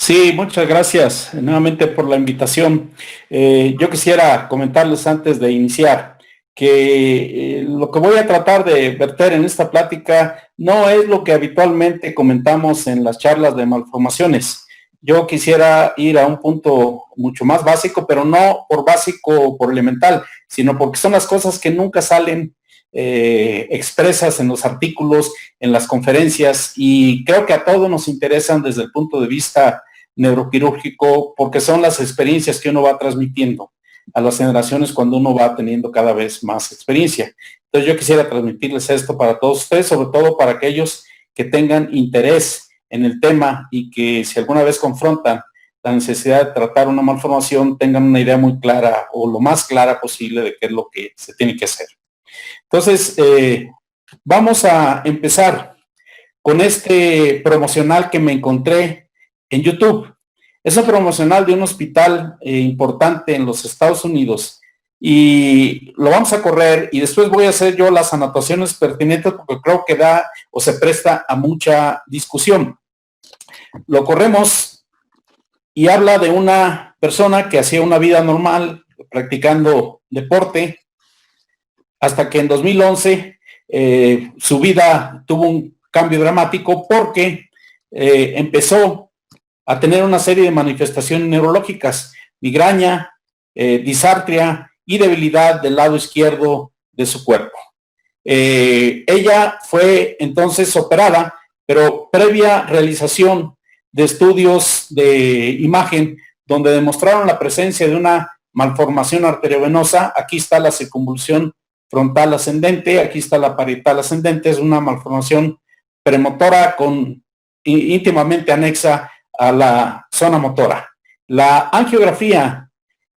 Sí, muchas gracias nuevamente por la invitación. Yo quisiera comentarles antes de iniciar que lo que voy a tratar de verter en esta plática no es lo que habitualmente comentamos en las charlas de malformaciones. Yo quisiera ir a un punto mucho más básico, pero no por básico o por elemental, sino porque son las cosas que nunca salen expresas en los artículos, en las conferencias, y creo que a todos nos interesan desde el punto de vista neuroquirúrgico, porque son las experiencias que uno va transmitiendo a las generaciones cuando uno va teniendo cada vez más experiencia. Entonces yo quisiera transmitirles esto para todos ustedes, sobre todo para aquellos que tengan interés en el tema y que si alguna vez confrontan la necesidad de tratar una malformación, tengan una idea muy clara o lo más clara posible de qué es lo que se tiene que hacer. Entonces, vamos a empezar con este promocional que me encontré en YouTube. Es un promocional de un hospital importante en los Estados Unidos y lo vamos a correr y después voy a hacer yo las anotaciones pertinentes porque creo que da o se presta a mucha discusión. Lo corremos y habla de una persona que hacía una vida normal practicando deporte hasta que en 2011 su vida tuvo un cambio dramático porque empezó a tener una serie de manifestaciones neurológicas, migraña, disartria y debilidad del lado izquierdo de su cuerpo. Ella fue entonces operada, pero previa realización de estudios de imagen donde demostraron la presencia de una malformación arteriovenosa. Aquí está la circunvolución frontal ascendente, aquí está la parietal ascendente, es una malformación premotora íntimamente anexa a la zona motora. La angiografía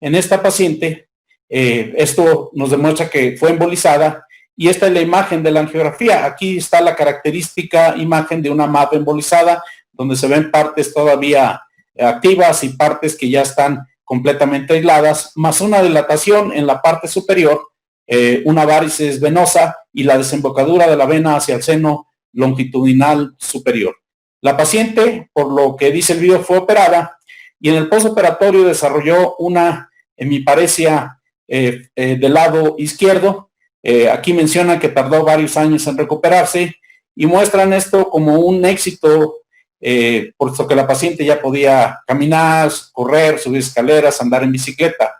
en esta paciente, esto nos demuestra que fue embolizada y esta es la imagen de la angiografía. Aquí está la característica imagen de una MAP embolizada, donde se ven partes todavía activas y partes que ya están completamente aisladas, más una dilatación en la parte superior, una varices venosa y la desembocadura de la vena hacia el seno longitudinal superior. La paciente, por lo que dice el video, fue operada y en el postoperatorio desarrolló una hemiparesia del lado izquierdo. Aquí menciona que tardó varios años en recuperarse y muestran esto como un éxito, puesto que la paciente ya podía caminar, correr, subir escaleras, andar en bicicleta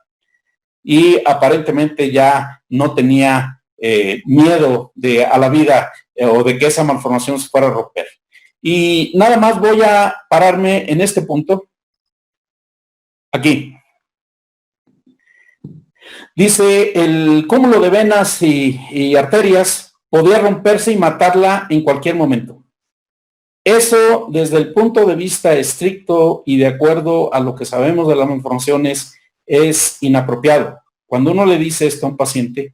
y aparentemente ya no tenía miedo a la vida o de que esa malformación se fuera a romper. Y nada más voy a pararme en este punto. Aquí. Dice, el cúmulo de venas y arterias podía romperse y matarla en cualquier momento. Eso, desde el punto de vista estricto y de acuerdo a lo que sabemos de las malformaciones, es inapropiado. Cuando uno le dice esto a un paciente,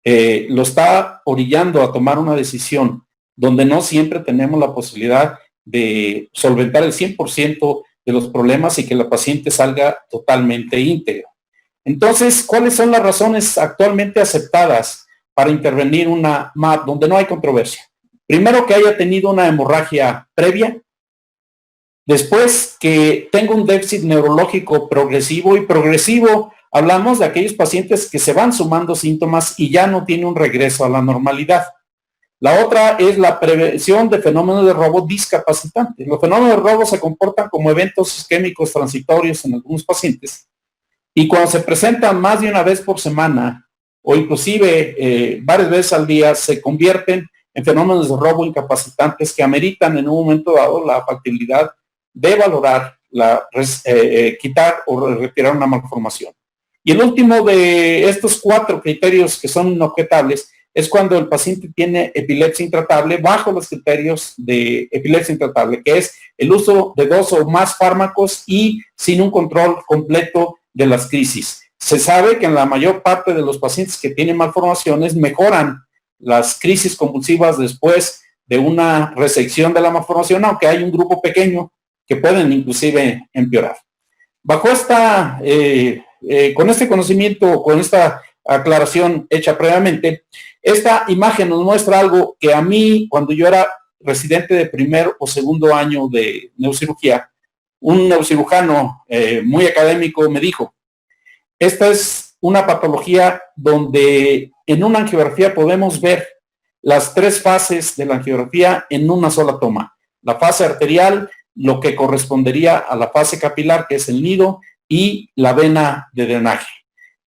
lo está orillando a tomar una decisión donde no siempre tenemos la posibilidad de solventar el 100% de los problemas y que la paciente salga totalmente íntegra. Entonces, ¿cuáles son las razones actualmente aceptadas para intervenir una MAP donde no hay controversia? Primero, que haya tenido una hemorragia previa. Después, que tenga un déficit neurológico progresivo, y progresivo hablamos de aquellos pacientes que se van sumando síntomas y ya no tiene un regreso a la normalidad. La otra es la prevención de fenómenos de robo discapacitantes. Los fenómenos de robo se comportan como eventos isquémicos transitorios en algunos pacientes y cuando se presentan más de una vez por semana o inclusive varias veces al día, se convierten en fenómenos de robo incapacitantes que ameritan en un momento dado la factibilidad de valorar, quitar o retirar una malformación. Y el último de estos 4 criterios que son inobjetables es cuando el paciente tiene epilepsia intratable bajo los criterios de epilepsia intratable, que es el uso de 2 o más fármacos y sin un control completo de las crisis. Se sabe que en la mayor parte de los pacientes que tienen malformaciones mejoran las crisis convulsivas después de una resección de la malformación, aunque hay un grupo pequeño que pueden inclusive empeorar. Bajo esta, con este conocimiento, con esta aclaración hecha previamente, esta imagen nos muestra algo que a mí, cuando yo era residente de primer o segundo año de neurocirugía, un neurocirujano muy académico me dijo, esta es una patología donde en una angiografía podemos ver las tres fases de la angiografía en una sola toma. La fase arterial, lo que correspondería a la fase capilar, que es el nido, y la vena de drenaje.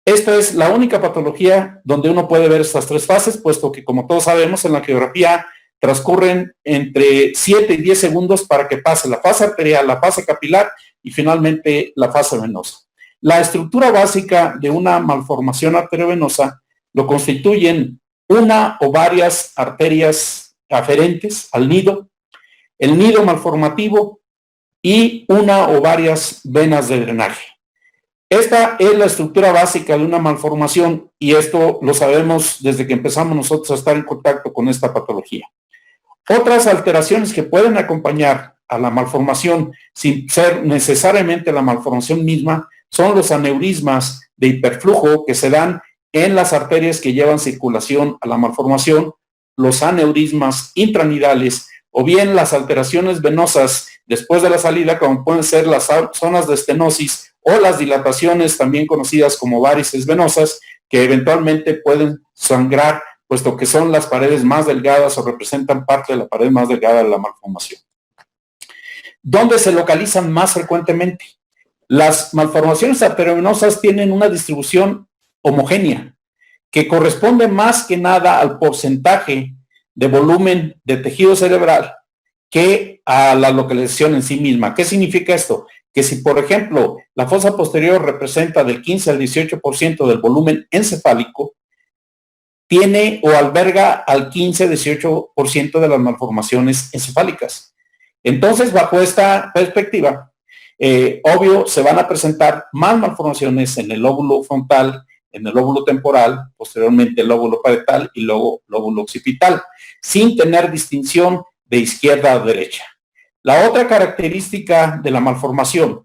Esta es la única patología donde uno puede ver estas tres fases, puesto que, como todos sabemos, en la angiografía transcurren entre 7 y 10 segundos para que pase la fase arterial, la fase capilar y finalmente la fase venosa. La estructura básica de una malformación arteriovenosa lo constituyen una o varias arterias aferentes al nido, el nido malformativo y una o varias venas de drenaje. Esta es la estructura básica de una malformación y esto lo sabemos desde que empezamos nosotros a estar en contacto con esta patología. Otras alteraciones que pueden acompañar a la malformación sin ser necesariamente la malformación misma son los aneurismas de hiperflujo que se dan en las arterias que llevan circulación a la malformación, los aneurismas intranidales o bien las alteraciones venosas después de la salida, como pueden ser las zonas de estenosis o las dilataciones también conocidas como varices venosas, que eventualmente pueden sangrar, puesto que son las paredes más delgadas o representan parte de la pared más delgada de la malformación. ¿Dónde se localizan más frecuentemente? Las malformaciones arteriovenosas tienen una distribución homogénea, que corresponde más que nada al porcentaje de volumen de tejido cerebral que a la localización en sí misma. ¿Qué significa esto? Que si, por ejemplo, la fosa posterior representa del 15 al 18% del volumen encefálico, tiene o alberga al 15-18% de las malformaciones encefálicas. Entonces, bajo esta perspectiva, obvio, se van a presentar más malformaciones en el lóbulo frontal, en el lóbulo temporal, posteriormente el lóbulo parietal y luego lóbulo occipital, sin tener distinción de izquierda a derecha. La otra característica de la malformación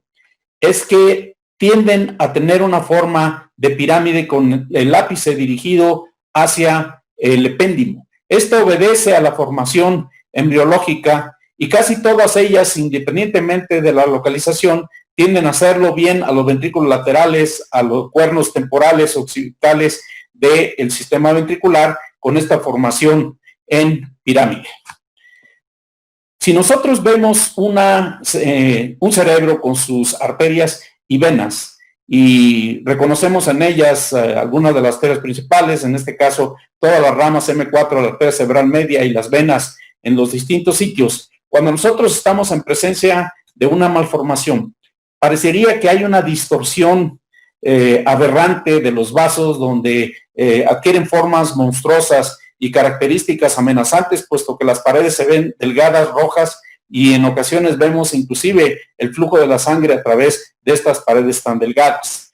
es que tienden a tener una forma de pirámide con el ápice dirigido hacia el epéndimo. Esto obedece a la formación embriológica y casi todas ellas, independientemente de la localización, tienden a hacerlo bien a los ventrículos laterales, a los cuernos temporales occipitales del sistema ventricular, con esta formación en pirámide. Si nosotros vemos un cerebro con sus arterias y venas y reconocemos en ellas algunas de las arterias principales, en este caso todas las ramas M4, la arteria cerebral media y las venas en los distintos sitios, cuando nosotros estamos en presencia de una malformación, parecería que hay una distorsión aberrante de los vasos donde adquieren formas monstruosas y características amenazantes, puesto que las paredes se ven delgadas, rojas, y en ocasiones vemos inclusive el flujo de la sangre a través de estas paredes tan delgadas.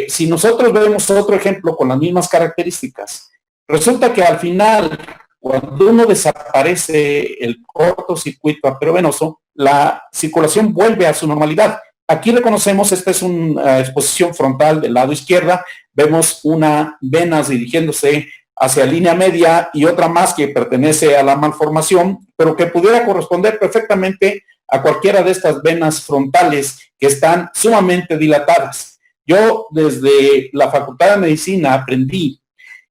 Si nosotros vemos otro ejemplo con las mismas características, resulta que al final, cuando uno desaparece el cortocircuito arteriovenoso, la circulación vuelve a su normalidad. Aquí reconocemos, esta es una exposición frontal del lado izquierda, vemos una vena dirigiéndose hacia línea media y otra más que pertenece a la malformación, pero que pudiera corresponder perfectamente a cualquiera de estas venas frontales que están sumamente dilatadas. Yo desde la Facultad de Medicina aprendí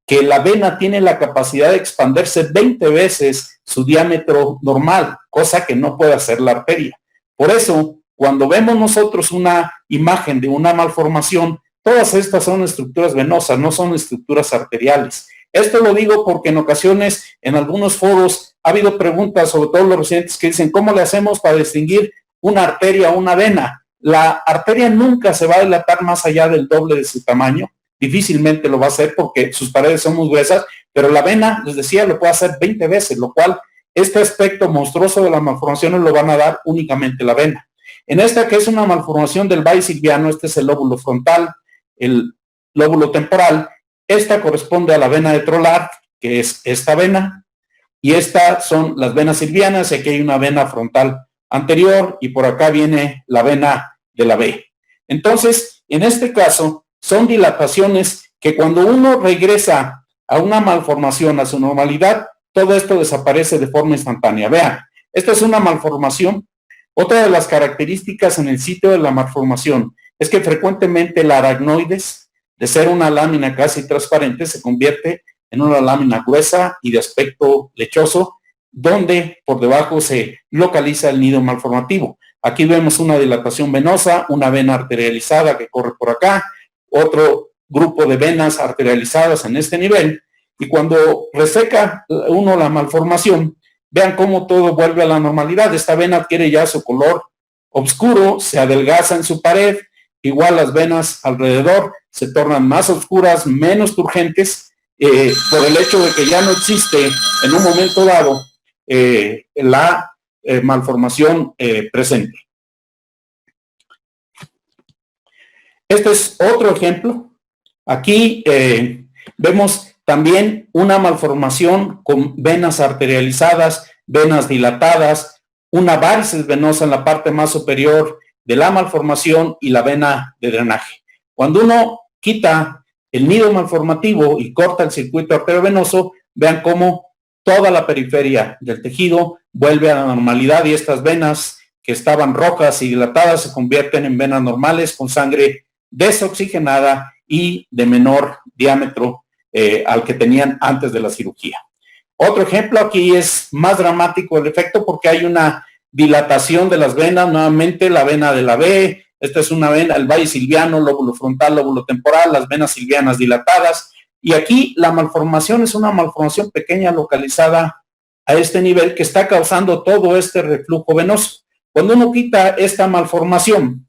que la vena tiene la capacidad de expandirse 20 veces su diámetro normal, cosa que no puede hacer la arteria. Por eso, cuando vemos nosotros una imagen de una malformación, todas estas son estructuras venosas, no son estructuras arteriales. Esto lo digo porque en ocasiones, en algunos foros, ha habido preguntas, sobre todo los residentes, que dicen, ¿cómo le hacemos para distinguir una arteria o una vena? La arteria nunca se va a dilatar más allá del doble de su tamaño, difícilmente lo va a hacer porque sus paredes son muy gruesas, pero la vena, les decía, lo puede hacer 20 veces, lo cual este aspecto monstruoso de las malformaciones lo van a dar únicamente la vena. En esta, que es una malformación del valle silviano, este es el lóbulo frontal, el lóbulo temporal. Esta corresponde a la vena de Trolar, que es esta vena, y estas son las venas silvianas, y aquí hay una vena frontal anterior, y por acá viene la vena de la B. Entonces, en este caso, son dilataciones que cuando uno regresa a una malformación, a su normalidad, todo esto desaparece de forma instantánea. Vean, esta es una malformación Otra de las características en el sitio de la malformación es que frecuentemente el aracnoides, de ser una lámina casi transparente, se convierte en una lámina gruesa y de aspecto lechoso, donde por debajo se localiza el nido malformativo. Aquí vemos una dilatación venosa, una vena arterializada que corre por acá, otro grupo de venas arterializadas en este nivel, y cuando reseca uno la malformación, vean cómo todo vuelve a la normalidad. Esta vena adquiere ya su color oscuro, se adelgaza en su pared, igual las venas alrededor se tornan más oscuras, menos turgentes, por el hecho de que ya no existe en un momento dado la malformación presente. Este es otro ejemplo. Aquí vemos también una malformación con venas arterializadas, venas dilatadas, una varices venosa en la parte más superior de la malformación y la vena de drenaje. Cuando uno quita el nido malformativo y corta el circuito arteriovenoso, vean cómo toda la periferia del tejido vuelve a la normalidad y estas venas que estaban rojas y dilatadas se convierten en venas normales con sangre desoxigenada y de menor diámetro al que tenían antes de la cirugía. Otro ejemplo, aquí es más dramático el efecto porque hay una dilatación de las venas, nuevamente la vena de la B, esta es una vena, el valle silviano, lóbulo frontal, lóbulo temporal, las venas silvianas dilatadas, y aquí la malformación es una malformación pequeña localizada a este nivel que está causando todo este reflujo venoso. Cuando uno quita esta malformación,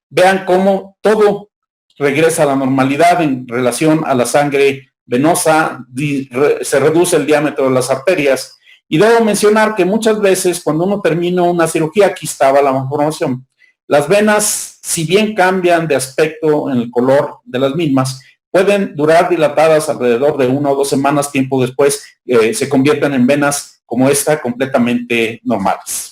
vean cómo todo regresa a la normalidad en relación a la sangre venosa, se reduce el diámetro de las arterias. Y debo mencionar que muchas veces cuando uno termina una cirugía, aquí estaba la malformación, las venas, si bien cambian de aspecto en el color de las mismas, pueden durar dilatadas alrededor de 1 o 2 semanas, tiempo después se convierten en venas como esta completamente normales.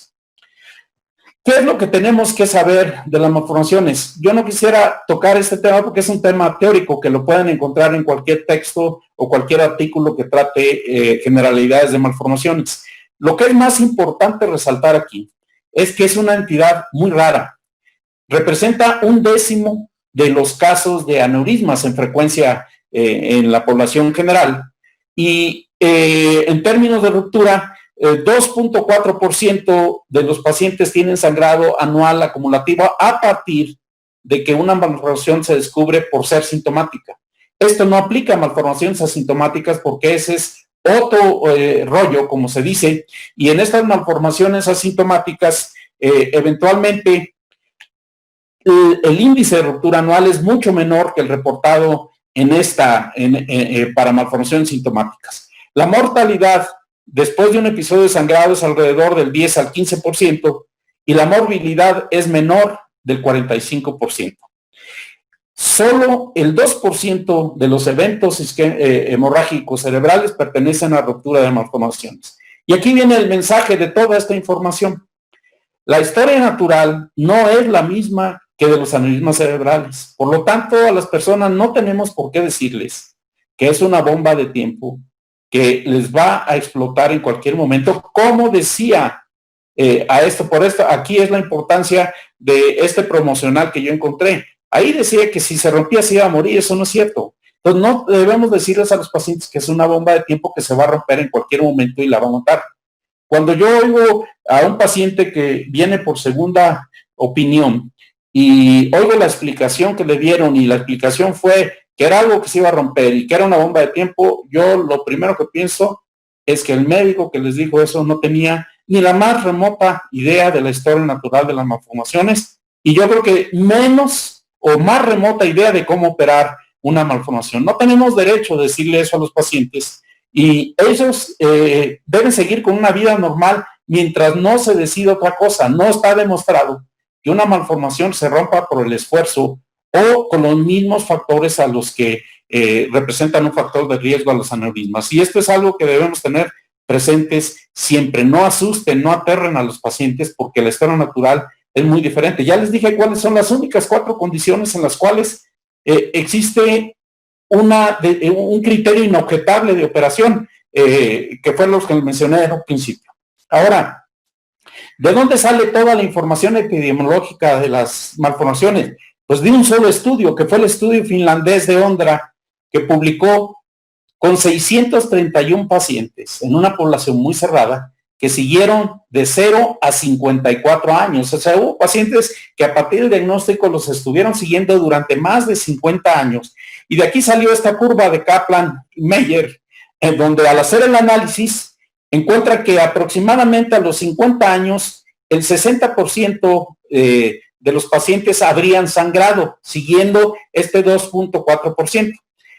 ¿Qué es lo que tenemos que saber de las malformaciones? Yo no quisiera tocar este tema porque es un tema teórico que lo pueden encontrar en cualquier texto o cualquier artículo que trate generalidades de malformaciones. Lo que es más importante resaltar aquí es que es una entidad muy rara. Representa 1/10 de los casos de aneurismas en frecuencia en la población general y en términos de ruptura, 2.4% de los pacientes tienen sangrado anual acumulativo a partir de que una malformación se descubre por ser sintomática. Esto no aplica a malformaciones asintomáticas porque ese es otro rollo, como se dice, y en estas malformaciones asintomáticas, eventualmente el índice de ruptura anual es mucho menor que el reportado para malformaciones sintomáticas. La mortalidad después de un episodio de sangrado es alrededor del 10 al 15% y la morbilidad es menor del 45%. Solo el 2% de los eventos hemorrágicos cerebrales pertenecen a ruptura de malformaciones. Y aquí viene el mensaje de toda esta información. La historia natural no es la misma que de los aneurismas cerebrales. Por lo tanto, a las personas no tenemos por qué decirles que es una bomba de tiempo, que les va a explotar en cualquier momento, como decía aquí es la importancia de este promocional que yo encontré. Ahí decía que si se rompía se iba a morir, eso no es cierto. Entonces no debemos decirles a los pacientes que es una bomba de tiempo que se va a romper en cualquier momento y la va a matar. Cuando yo oigo a un paciente que viene por segunda opinión y oigo la explicación que le dieron y la explicación fue que era algo que se iba a romper y que era una bomba de tiempo, yo lo primero que pienso es que el médico que les dijo eso no tenía ni la más remota idea de la historia natural de las malformaciones y yo creo que menos o más remota idea de cómo operar una malformación. No tenemos derecho a decirle eso a los pacientes y ellos deben seguir con una vida normal mientras no se decida otra cosa. No está demostrado que una malformación se rompa por el esfuerzo o con los mismos factores a los que representan un factor de riesgo a los aneurismas. Y esto es algo que debemos tener presentes siempre. No asusten, no aterren a los pacientes porque la historia natural es muy diferente. Ya les dije cuáles son las únicas 4 condiciones en las cuales existe un criterio inobjetable de operación, que fue los que mencioné en un principio. Ahora, ¿De dónde sale toda la información epidemiológica de las malformaciones? Pues de un solo estudio, que fue el estudio finlandés de Ondra, que publicó con 631 pacientes en una población muy cerrada, que siguieron de 0 a 54 años. O sea, hubo pacientes que a partir del diagnóstico los estuvieron siguiendo durante más de 50 años. Y de aquí salió esta curva de Kaplan-Meier, en donde al hacer el análisis encuentra que aproximadamente a los 50 años el 60% de los pacientes habrían sangrado, siguiendo este 2.4%.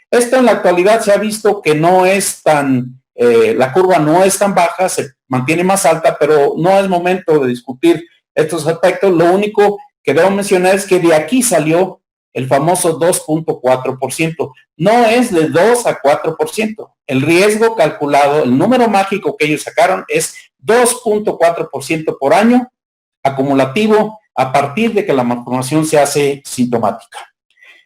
Esto en la actualidad se ha visto que no es tan, la curva no es tan baja, se mantiene más alta, pero no es momento de discutir estos aspectos. Lo único que debo mencionar es que de aquí salió el famoso 2.4%. No es de 2 a 4%. El riesgo calculado, el número mágico que ellos sacaron es 2.4% por año acumulativo a partir de que la malformación se hace sintomática.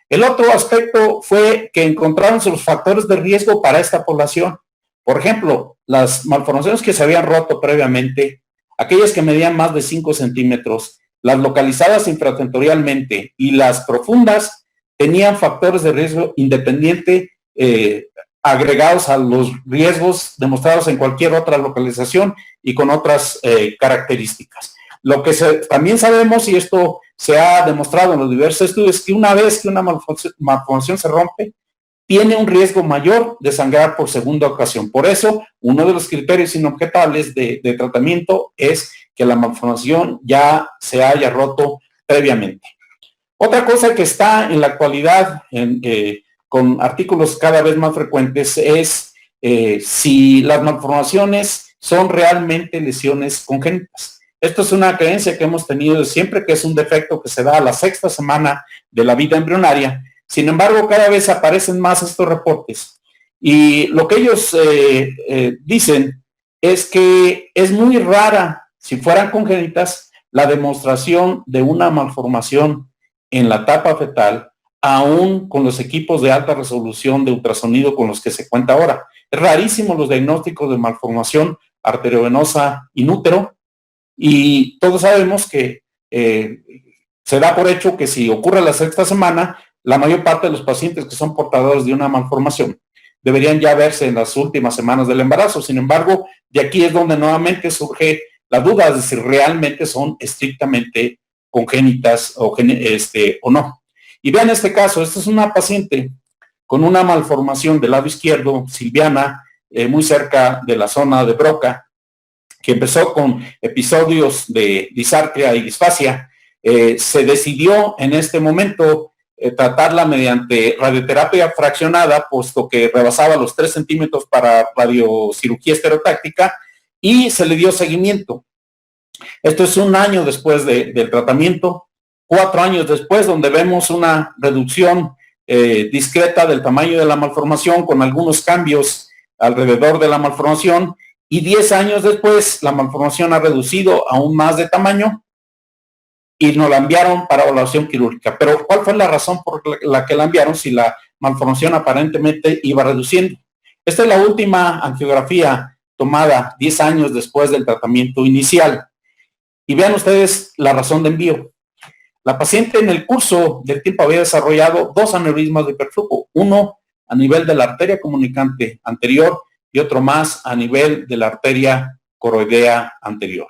El otro aspecto fue que encontraron sus factores de riesgo para esta población. Por ejemplo, las malformaciones que se habían roto previamente, aquellas que medían más de 5 centímetros, las localizadas intratentorialmente y las profundas, tenían factores de riesgo independiente agregados a los riesgos demostrados en cualquier otra localización y con otras características. Lo que también sabemos, y esto se ha demostrado en los diversos estudios, que una vez que una malformación se rompe, tiene un riesgo mayor de sangrar por segunda ocasión. Por eso, uno de los criterios inobjetables de tratamiento es que la malformación ya se haya roto previamente. Otra cosa que está en la actualidad con artículos cada vez más frecuentes es si las malformaciones son realmente lesiones congénitas. Esto es una creencia que hemos tenido siempre, que es un defecto que se da a la 6ª semana de la vida embrionaria. Sin embargo, cada vez aparecen más estos reportes. Y lo que ellos dicen es que es muy rara, si fueran congénitas, la demostración de una malformación en la etapa fetal, aún con los equipos de alta resolución de ultrasonido con los que se cuenta ahora. Es rarísimo los diagnósticos de malformación arteriovenosa in útero, y todos sabemos que se da por hecho que si ocurre la 6ª semana, la mayor parte de los pacientes que son portadores de una malformación deberían ya verse en las últimas semanas del embarazo. Sin embargo, de aquí es donde nuevamente surge la duda de si realmente son estrictamente congénitas o no. Y vean este caso, esta es una paciente con una malformación del lado izquierdo, Silviana, muy cerca de la zona de Broca, que empezó con episodios de disartria y disfasia. Se decidió en este momento tratarla mediante radioterapia fraccionada, puesto que rebasaba los 3 centímetros para radiocirugía estereotáctica, y se le dio seguimiento. Esto es 1 año después del tratamiento, 4 años después, donde vemos una reducción discreta del tamaño de la malformación, con algunos cambios alrededor de la malformación, y 10 años después la malformación ha reducido aún más de tamaño y nos la enviaron para evaluación quirúrgica. Pero ¿cuál fue la razón por la que la enviaron si la malformación aparentemente iba reduciendo? Esta es la última angiografía tomada 10 años después del tratamiento inicial. Y vean ustedes la razón de envío. La paciente en el curso del tiempo había desarrollado 2 aneurismas de hiperflujo, uno a nivel de la arteria comunicante anterior y otro más a nivel de la arteria coroidea anterior.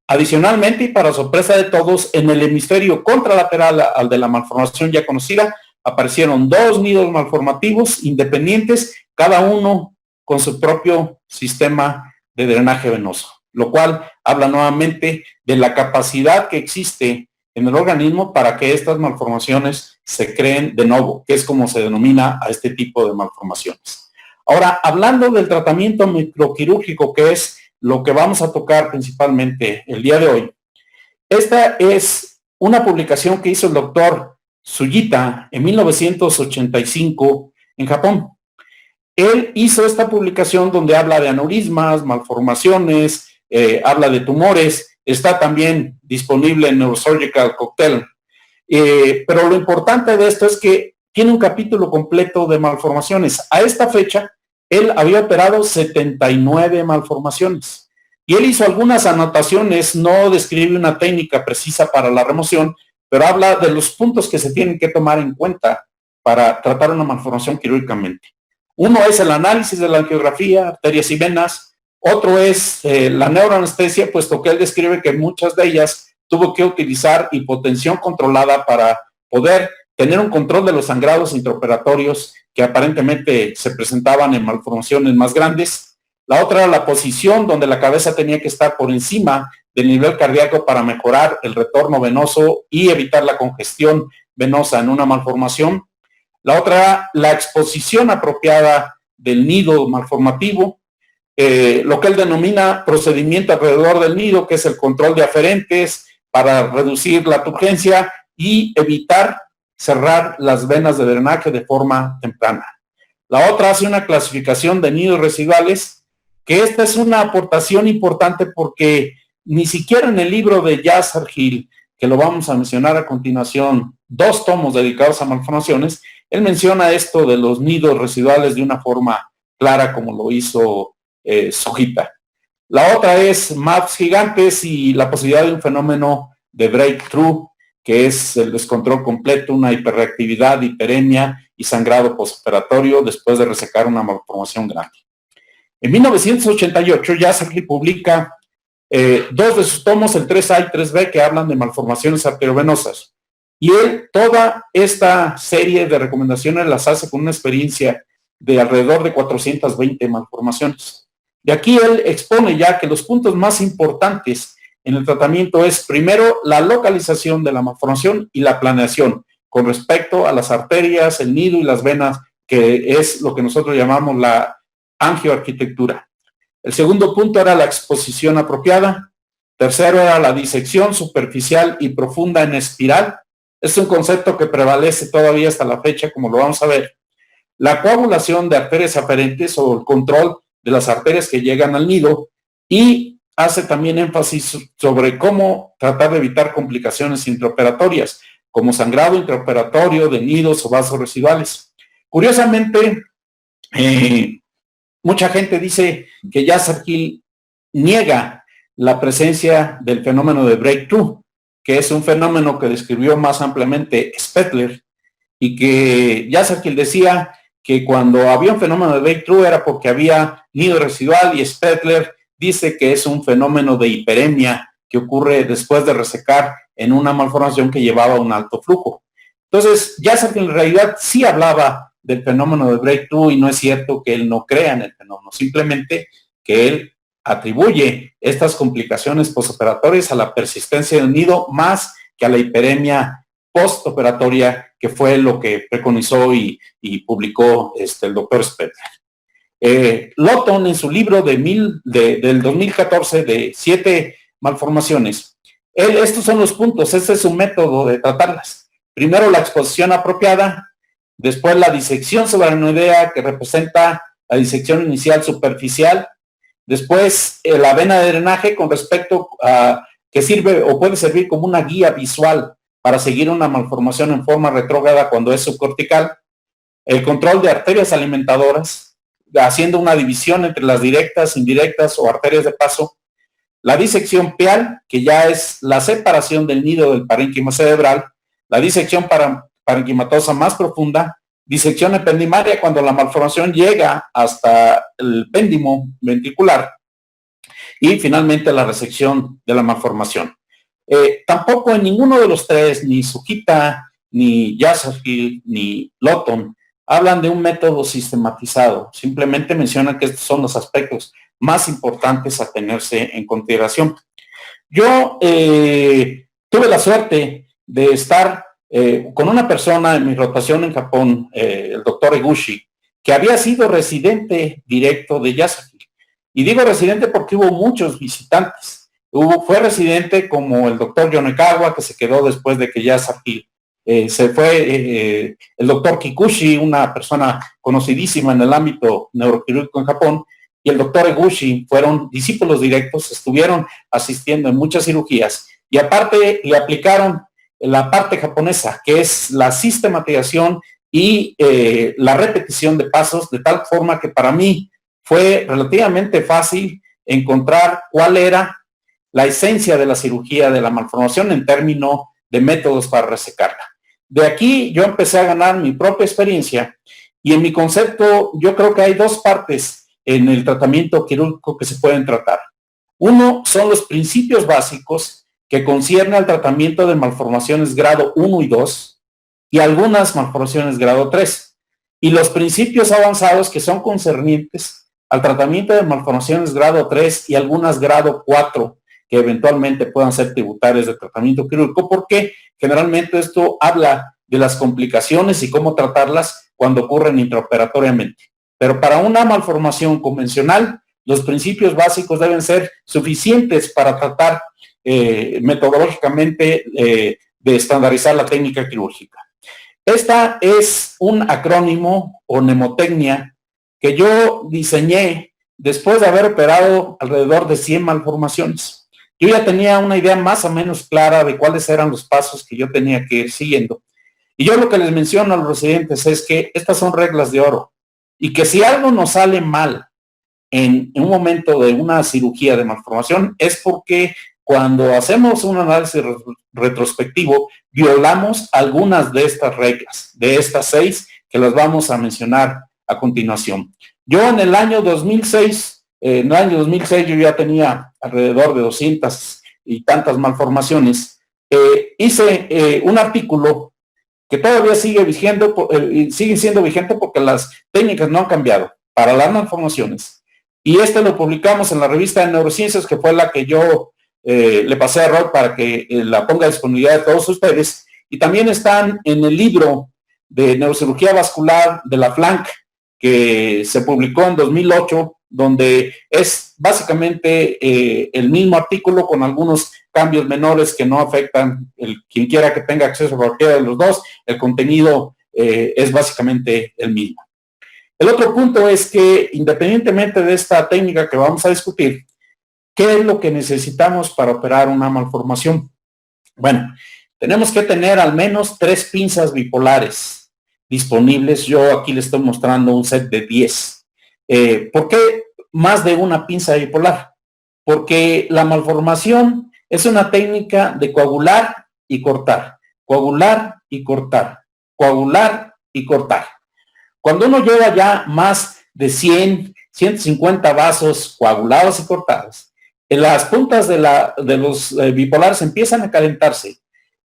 Adicionalmente, y para sorpresa de todos, en el hemisferio contralateral al de la malformación ya conocida, aparecieron 2 nidos malformativos independientes, cada uno con su propio sistema de drenaje venoso, lo cual habla nuevamente de la capacidad que existe en el organismo para que estas malformaciones se creen de nuevo, que es como se denomina a este tipo de malformaciones. Ahora, hablando del tratamiento microquirúrgico, que es lo que vamos a tocar principalmente el día de hoy, esta es una publicación que hizo el doctor Sugita en 1985 en Japón. Él hizo esta publicación donde habla de aneurismas, malformaciones, habla de tumores, está también disponible en Neurosurgical Cocktail. Pero lo importante de esto es que tiene un capítulo completo de malformaciones. A esta fecha, él había operado 79 malformaciones. Y él hizo algunas anotaciones, no describe una técnica precisa para la remoción, pero habla de los puntos que se tienen que tomar en cuenta para tratar una malformación quirúrgicamente. Uno es el análisis de la angiografía, arterias y venas. Otro es la neuroanestesia, puesto que él describe que muchas de ellas tuvo que utilizar hipotensión controlada para poder tener un control de los sangrados intraoperatorios que aparentemente se presentaban en malformaciones más grandes. La otra era la posición donde la cabeza tenía que estar por encima del nivel cardíaco para mejorar el retorno venoso y evitar la congestión venosa en una malformación. La otra era la exposición apropiada del nido malformativo, lo que él denomina procedimiento alrededor del nido, que es el control de aferentes para reducir la turgencia y evitar cerrar las venas de drenaje de forma temprana. La otra hace una clasificación de nidos residuales, que esta es una aportación importante porque ni siquiera en el libro de Yasser Hill, que lo vamos a mencionar a continuación, 2 tomos dedicados a malformaciones, él menciona esto de los nidos residuales de una forma clara como lo hizo Sugita. La otra es maps gigantes y la posibilidad de un fenómeno de breakthrough, que es el descontrol completo, una hiperreactividad, hiperemia y sangrado postoperatorio después de resecar una malformación grande. En 1988 Yasser Hill publica 2 de sus tomos, el 3A y 3B, que hablan de malformaciones arteriovenosas. Y él, toda esta serie de recomendaciones las hace con una experiencia de alrededor de 420 malformaciones. De aquí él expone ya que los puntos más importantes en el tratamiento es, primero, la localización de la malformación y la planeación con respecto a las arterias, el nido y las venas, que es lo que nosotros llamamos la angioarquitectura. El segundo punto era la exposición apropiada. Tercero era la disección superficial y profunda en espiral. Es un concepto que prevalece todavía hasta la fecha, como lo vamos a ver. La coagulación de arterias aferentes o el control de las arterias que llegan al nido, y hace también énfasis sobre cómo tratar de evitar complicaciones intraoperatorias, como sangrado intraoperatorio de nidos o vasos residuales. Curiosamente, mucha gente dice que Yasser Hill niega la presencia del fenómeno de breakthrough, que es un fenómeno que describió más ampliamente Spetler, y que Yasser Hill decía que cuando había un fenómeno de breakthrough era porque había nido residual, y Spetler dice que es un fenómeno de hiperemia que ocurre después de resecar en una malformación que llevaba un alto flujo. Entonces, Yasser Hill en realidad sí hablaba del fenómeno de breakthrough, y no es cierto que él no crea en el fenómeno, simplemente que él atribuye estas complicaciones postoperatorias a la persistencia del nido más que a la hiperemia postoperatoria, que fue lo que preconizó y publicó el doctor Spetler. Lawton, en su libro del 2014 de 7 malformaciones, estos son los puntos, este es su método de tratarlas. Primero, la exposición apropiada, después la disección subaracnoidea, que representa la disección inicial superficial, después la vena de drenaje con respecto a que sirve o puede servir como una guía visual para seguir una malformación en forma retrógrada cuando es subcortical, el control de arterias alimentadoras, haciendo una división entre las directas, indirectas o arterias de paso, la disección pial, que ya es la separación del nido del parénquima cerebral, la disección parenquimatosa más profunda, disección ependimaria cuando la malformación llega hasta el péndimo ventricular, y finalmente la resección de la malformación. Tampoco en ninguno de los tres, ni Sugita, ni Yasser Hill, ni Lawton, hablan de un método sistematizado. Simplemente mencionan que estos son los aspectos más importantes a tenerse en consideración. Yo tuve la suerte de estar con una persona en mi rotación en Japón, el doctor Eguchi, que había sido residente directo de Yasser Hill. Y digo residente porque hubo muchos visitantes. Fue residente como el doctor Yonekawa, que se quedó después de que Yasser Hill se fue, el doctor Kikuchi, una persona conocidísima en el ámbito neuroquirúrgico en Japón, y el doctor Eguchi fueron discípulos directos, estuvieron asistiendo en muchas cirugías, y aparte le aplicaron la parte japonesa, que es la sistematización y la repetición de pasos, de tal forma que para mí fue relativamente fácil encontrar cuál era la esencia de la cirugía de la malformación en términos de métodos para resecarla. De aquí yo empecé a ganar mi propia experiencia y en mi concepto yo creo que hay dos partes en el tratamiento quirúrgico que se pueden tratar. Uno son los principios básicos que conciernen al tratamiento de malformaciones grado 1 y 2 y algunas malformaciones grado 3. Y los principios avanzados que son concernientes al tratamiento de malformaciones grado 3 y algunas grado 4 que eventualmente puedan ser tributarias de tratamiento quirúrgico, porque generalmente esto habla de las complicaciones y cómo tratarlas cuando ocurren intraoperatoriamente. Pero para una malformación convencional, los principios básicos deben ser suficientes para tratar metodológicamente de estandarizar la técnica quirúrgica. Esta es un acrónimo o mnemotecnia que yo diseñé después de haber operado alrededor de 100 malformaciones. Yo ya tenía una idea más o menos clara de cuáles eran los pasos que yo tenía que ir siguiendo. Y yo lo que les menciono a los residentes es que estas son reglas de oro y que si algo nos sale mal en un momento de una cirugía de malformación es porque cuando hacemos un análisis retrospectivo violamos algunas de estas reglas, de estas 6 que las vamos a mencionar a continuación. Yo en el año 2006, yo ya tenía alrededor de 200 y tantas malformaciones. Hice un artículo que todavía sigue siendo vigente porque las técnicas no han cambiado para las malformaciones. Y lo publicamos en la revista de Neurociencias, que fue la que yo le pasé a Rod para que la ponga a disponibilidad de todos ustedes. Y también están en el libro de Neurocirugía Vascular de la Flank, que se publicó en 2008, donde es básicamente el mismo artículo con algunos cambios menores que no afectan quien quiera que tenga acceso a cualquiera de los dos. El contenido es básicamente el mismo. El otro punto es que, independientemente de esta técnica que vamos a discutir, ¿qué es lo que necesitamos para operar una malformación? Bueno, tenemos que tener al menos 3 pinzas bipolares disponibles. Yo aquí les estoy mostrando un set de 10. ¿Por qué más de una pinza bipolar? Porque la malformación es una técnica de coagular y cortar, coagular y cortar, coagular y cortar. Cuando uno lleva ya más de 100, 150 vasos coagulados y cortados, las puntas de los bipolares empiezan a calentarse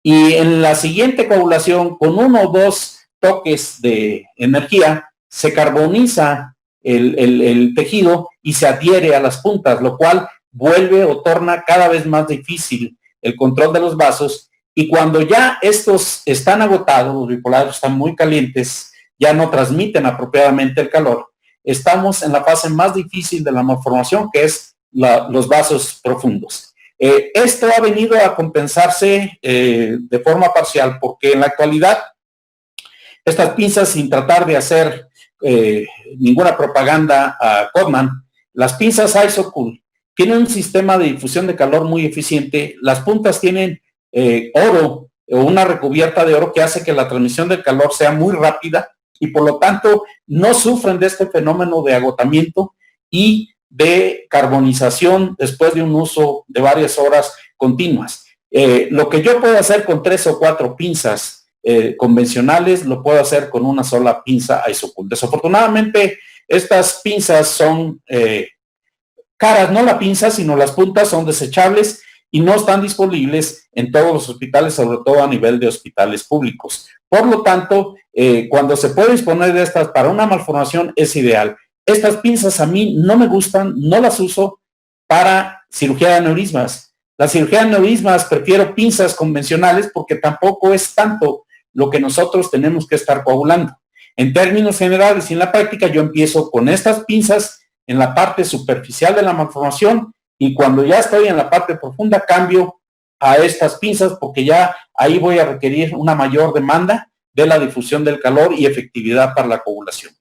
y en la siguiente coagulación, con 1 o 2 toques de energía, se carboniza el tejido y se adhiere a las puntas, lo cual vuelve o torna cada vez más difícil el control de los vasos. Y cuando ya estos están agotados, los bipolares están muy calientes, ya no transmiten apropiadamente el calor, estamos en la fase más difícil de la malformación, que es los vasos profundos. Esto ha venido a compensarse de forma parcial, porque en la actualidad estas pinzas, sin tratar de hacer ninguna propaganda a Codman, las pinzas IsoCool tienen un sistema de difusión de calor muy eficiente. Las puntas tienen oro o una recubierta de oro que hace que la transmisión del calor sea muy rápida y por lo tanto no sufren de este fenómeno de agotamiento y de carbonización después de un uso de varias horas continuas. Lo que yo puedo hacer con 3 o 4 pinzas convencionales, lo puedo hacer con una sola pinza IsoCool. Desafortunadamente, estas pinzas son caras, no la pinza, sino las puntas son desechables y no están disponibles en todos los hospitales, sobre todo a nivel de hospitales públicos. Por lo tanto, cuando se puede disponer de estas para una malformación es ideal. Estas pinzas a mí no me gustan, no las uso para cirugía de aneurismas. La cirugía de aneurismas prefiero pinzas convencionales porque tampoco es tanto lo que nosotros tenemos que estar coagulando. En términos generales y en la práctica, yo empiezo con estas pinzas en la parte superficial de la malformación y cuando ya estoy en la parte profunda cambio a estas pinzas porque ya ahí voy a requerir una mayor demanda de la difusión del calor y efectividad para la coagulación.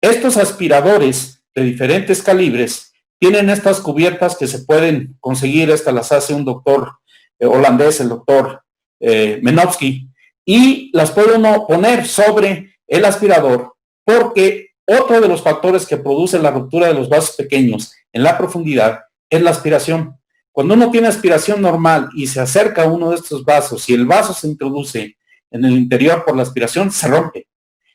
Estos aspiradores de diferentes calibres tienen estas cubiertas que se pueden conseguir, estas las hace un doctor holandés, el doctor Menowski, y las puede uno poner sobre el aspirador porque Otro de los factores que produce la ruptura de los vasos pequeños en la profundidad es la aspiración. Cuando uno tiene aspiración normal y se acerca a uno de estos vasos y el vaso se introduce en el interior por la aspiración, se rompe.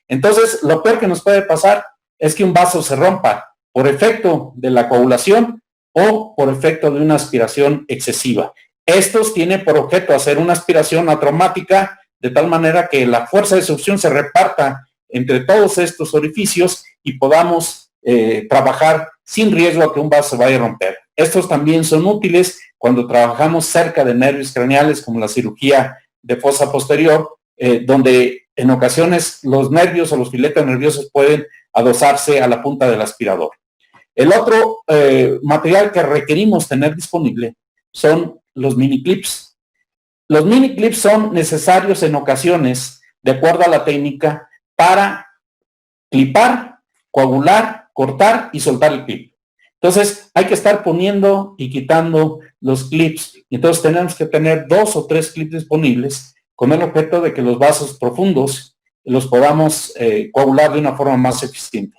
Entonces, lo peor que nos puede pasar es que un vaso se rompa por efecto de la coagulación o por efecto de una aspiración excesiva. Estos tienen por objeto hacer una aspiración atraumática de tal manera que la fuerza de succión se reparta entre todos estos orificios y podamos trabajar sin riesgo a que un vaso se vaya a romper. Estos también son útiles cuando trabajamos cerca de nervios craneales, como la cirugía de fosa posterior, donde en ocasiones los nervios o los filetes nerviosos pueden adosarse a la punta del aspirador. El otro material que requerimos tener disponible son los mini clips. Los mini clips son necesarios en ocasiones, de acuerdo a la técnica, para clipar, coagular, cortar y soltar el clip. Entonces, hay que estar poniendo y quitando los clips. Entonces, tenemos que tener 2 o 3 clips disponibles con el objeto de que los vasos profundos los podamos coagular de una forma más eficiente.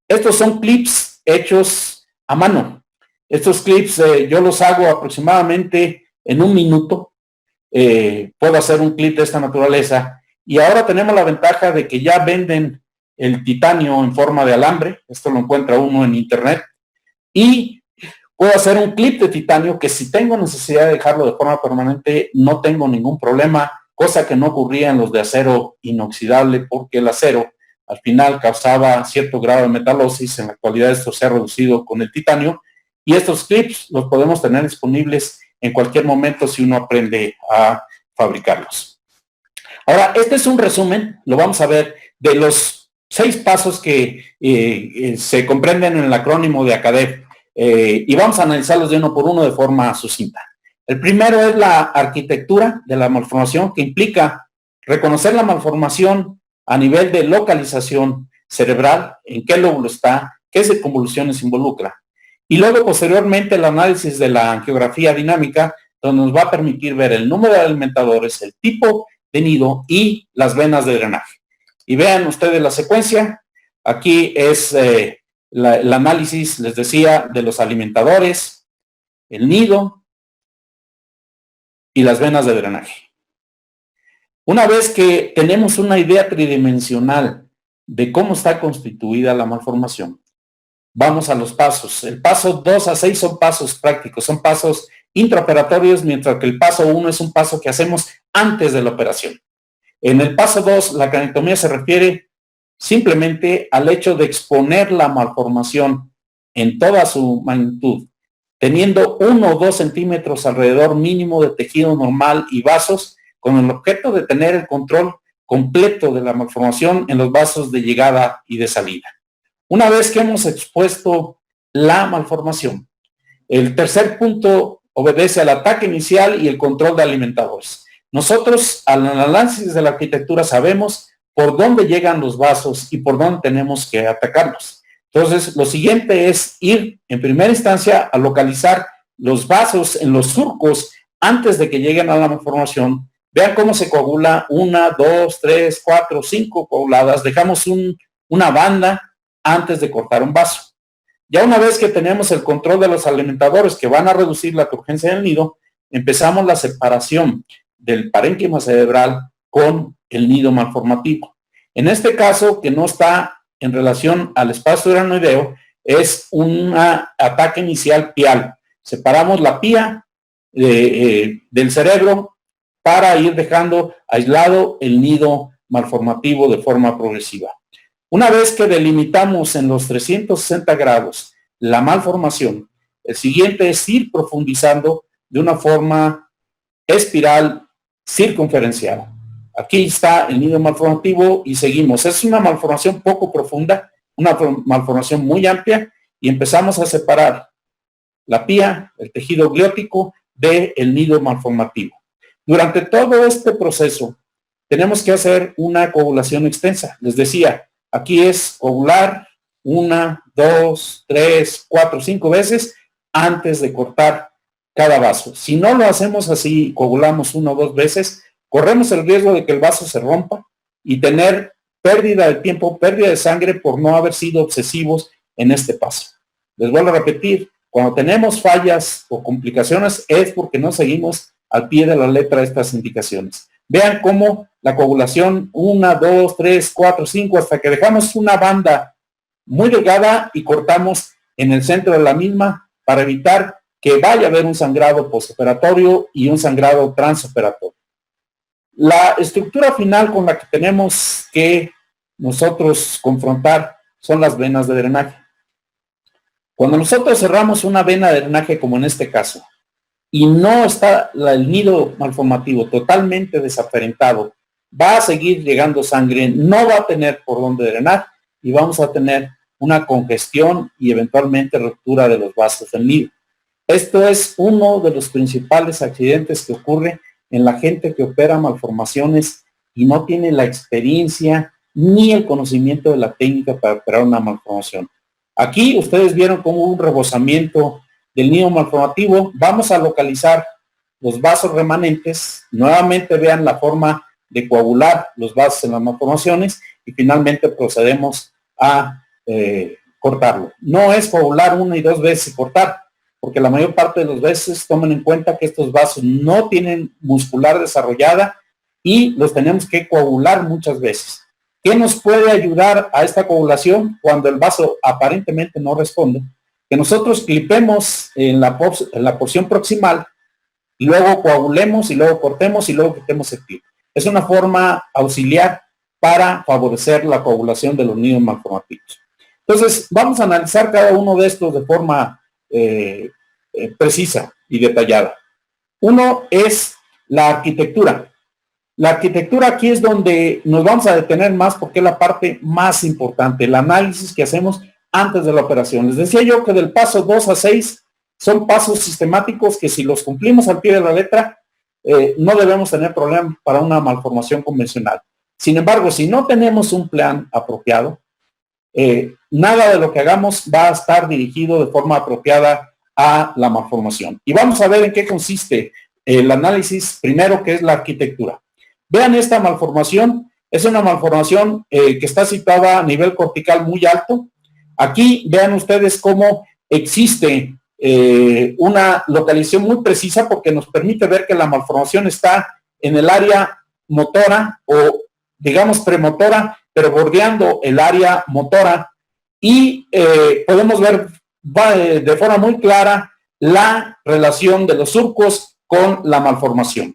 Estos son clips hechos a mano. Estos clips yo los hago aproximadamente en 1 minuto. Puedo hacer un clip de esta naturaleza. Y ahora tenemos la ventaja de que ya venden el titanio en forma de alambre. Esto lo encuentra uno en internet. Y puedo hacer un clip de titanio que si tengo necesidad de dejarlo de forma permanente, no tengo ningún problema, cosa que no ocurría en los de acero inoxidable, porque el acero al final causaba cierto grado de metalosis. En la actualidad esto se ha reducido con el titanio. Y estos clips los podemos tener disponibles en cualquier momento si uno aprende a fabricarlos. Ahora, este es un resumen, lo vamos a ver, de los 6 pasos que se comprenden en el acrónimo de ACADEP, y vamos a analizarlos de uno por uno de forma sucinta. El primero es la arquitectura de la malformación, que implica reconocer la malformación a nivel de localización cerebral, en qué lóbulo está, qué convoluciones involucra. Y luego, posteriormente, el análisis de la angiografía dinámica, donde nos va a permitir ver el número de alimentadores, el tipo de nido y las venas de drenaje. Y vean ustedes la secuencia. Aquí es el análisis, les decía, de los alimentadores, el nido y las venas de drenaje. Una vez que tenemos una idea tridimensional de cómo está constituida la malformación, vamos a los pasos. El paso 2 a 6 son pasos prácticos, son pasos intraoperatorios, mientras que el paso 1 es un paso que hacemos antes de la operación. En el paso 2, la cranectomía se refiere simplemente al hecho de exponer la malformación en toda su magnitud, teniendo 1 o 2 centímetros alrededor mínimo de tejido normal y vasos, con el objeto de tener el control completo de la malformación en los vasos de llegada y de salida. Una vez que hemos expuesto la malformación, el tercer punto obedece al ataque inicial y el control de alimentadores. Nosotros, al análisis de la arquitectura, sabemos por dónde llegan los vasos y por dónde tenemos que atacarlos. Entonces, lo siguiente es ir, en primera instancia, a localizar los vasos en los surcos antes de que lleguen a la malformación. Vean cómo se coagula 1, 2, 3, 4, 5 coaguladas. Dejamos una banda antes de cortar un vaso. Ya una vez que tenemos el control de los alimentadores que van a reducir la turgencia del nido, empezamos la separación del parénquima cerebral con el nido malformativo. En este caso, que no está en relación al espacio uranoideo, es un ataque inicial pial. Separamos la pía del cerebro para ir dejando aislado el nido malformativo de forma progresiva. Una vez que delimitamos en los 360 grados la malformación, el siguiente es ir profundizando de una forma espiral circunferencial. Aquí está el nido malformativo y seguimos. Es una malformación poco profunda, una malformación muy amplia, y empezamos a separar la pía, el tejido gliótico, del nido malformativo. Durante todo este proceso tenemos que hacer una coagulación extensa. Les decía, aquí es coagular 1, 2, 3, 4, 5 veces antes de cortar cada vaso. Si no lo hacemos así, coagulamos 1 o 2 veces, corremos el riesgo de que el vaso se rompa y tener pérdida de tiempo, pérdida de sangre por no haber sido obsesivos en este paso. Les vuelvo a repetir, cuando tenemos fallas o complicaciones es porque no seguimos al pie de la letra estas indicaciones. Vean cómo la coagulación 1, 2, 3, 4, 5, hasta que dejamos una banda muy delgada y cortamos en el centro de la misma para evitar que vaya a haber un sangrado postoperatorio y un sangrado transoperatorio. La estructura final con la que tenemos que nosotros confrontar son las venas de drenaje. Cuando nosotros cerramos una vena de drenaje, como en este caso, y no está el nido malformativo totalmente desaparentado, va a seguir llegando sangre, no va a tener por dónde drenar y vamos a tener una congestión y eventualmente ruptura de los vasos del nido. Esto es uno de los principales accidentes que ocurre en la gente que opera malformaciones y no tiene la experiencia ni el conocimiento de la técnica para operar una malformación. Aquí ustedes vieron como un rebosamiento del nido malformativo. Vamos a localizar los vasos remanentes. Nuevamente vean la forma de coagular los vasos en las malformaciones y finalmente procedemos a cortarlo. No es coagular 1 y 2 veces y cortar, porque la mayor parte de las veces tomen en cuenta que estos vasos no tienen muscular desarrollada y los tenemos que coagular muchas veces. ¿Qué nos puede ayudar a esta coagulación cuando el vaso aparentemente no responde? Que nosotros clipemos en la porción proximal, y luego coagulemos y luego cortemos y luego quitemos el clip. Es una forma auxiliar para favorecer la coagulación de los nidos malformativos. Entonces, vamos a analizar cada uno de estos de forma precisa y detallada. Uno es la arquitectura. La arquitectura aquí es donde nos vamos a detener más porque es la parte más importante, el análisis que hacemos antes de la operación. Les decía yo que del paso 2 a 6 son pasos sistemáticos que si los cumplimos al pie de la letra, no debemos tener problema para una malformación convencional. Sin embargo, si no tenemos un plan apropiado, nada de lo que hagamos va a estar dirigido de forma apropiada a la malformación. Y vamos a ver en qué consiste el análisis primero, que es la arquitectura. Vean esta malformación, es una malformación que está situada a nivel cortical muy alto. Aquí vean ustedes cómo existe una localización muy precisa porque nos permite ver que la malformación está en el área motora o digamos premotora, pero bordeando el área motora y podemos ver de forma muy clara la relación de los surcos con la malformación.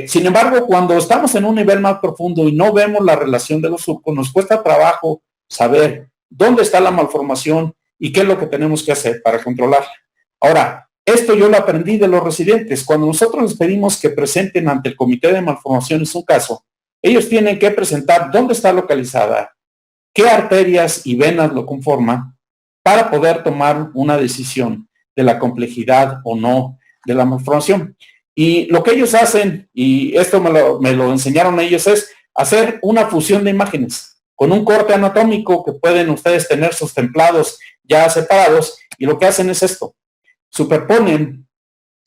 Sin embargo, cuando estamos en un nivel más profundo y no vemos la relación de los surcos, nos cuesta trabajo saber dónde está la malformación y qué es lo que tenemos que hacer para controlarla. Ahora, esto yo lo aprendí de los residentes. Cuando nosotros les pedimos que presenten ante el comité de malformaciones un caso, ellos tienen que presentar dónde está localizada, qué arterias y venas lo conforman para poder tomar una decisión de la complejidad o no de la malformación. Y lo que ellos hacen, y esto me lo enseñaron ellos, es hacer una fusión de imágenes con un corte anatómico que pueden ustedes tener sus templados ya separados, y lo que hacen es esto: superponen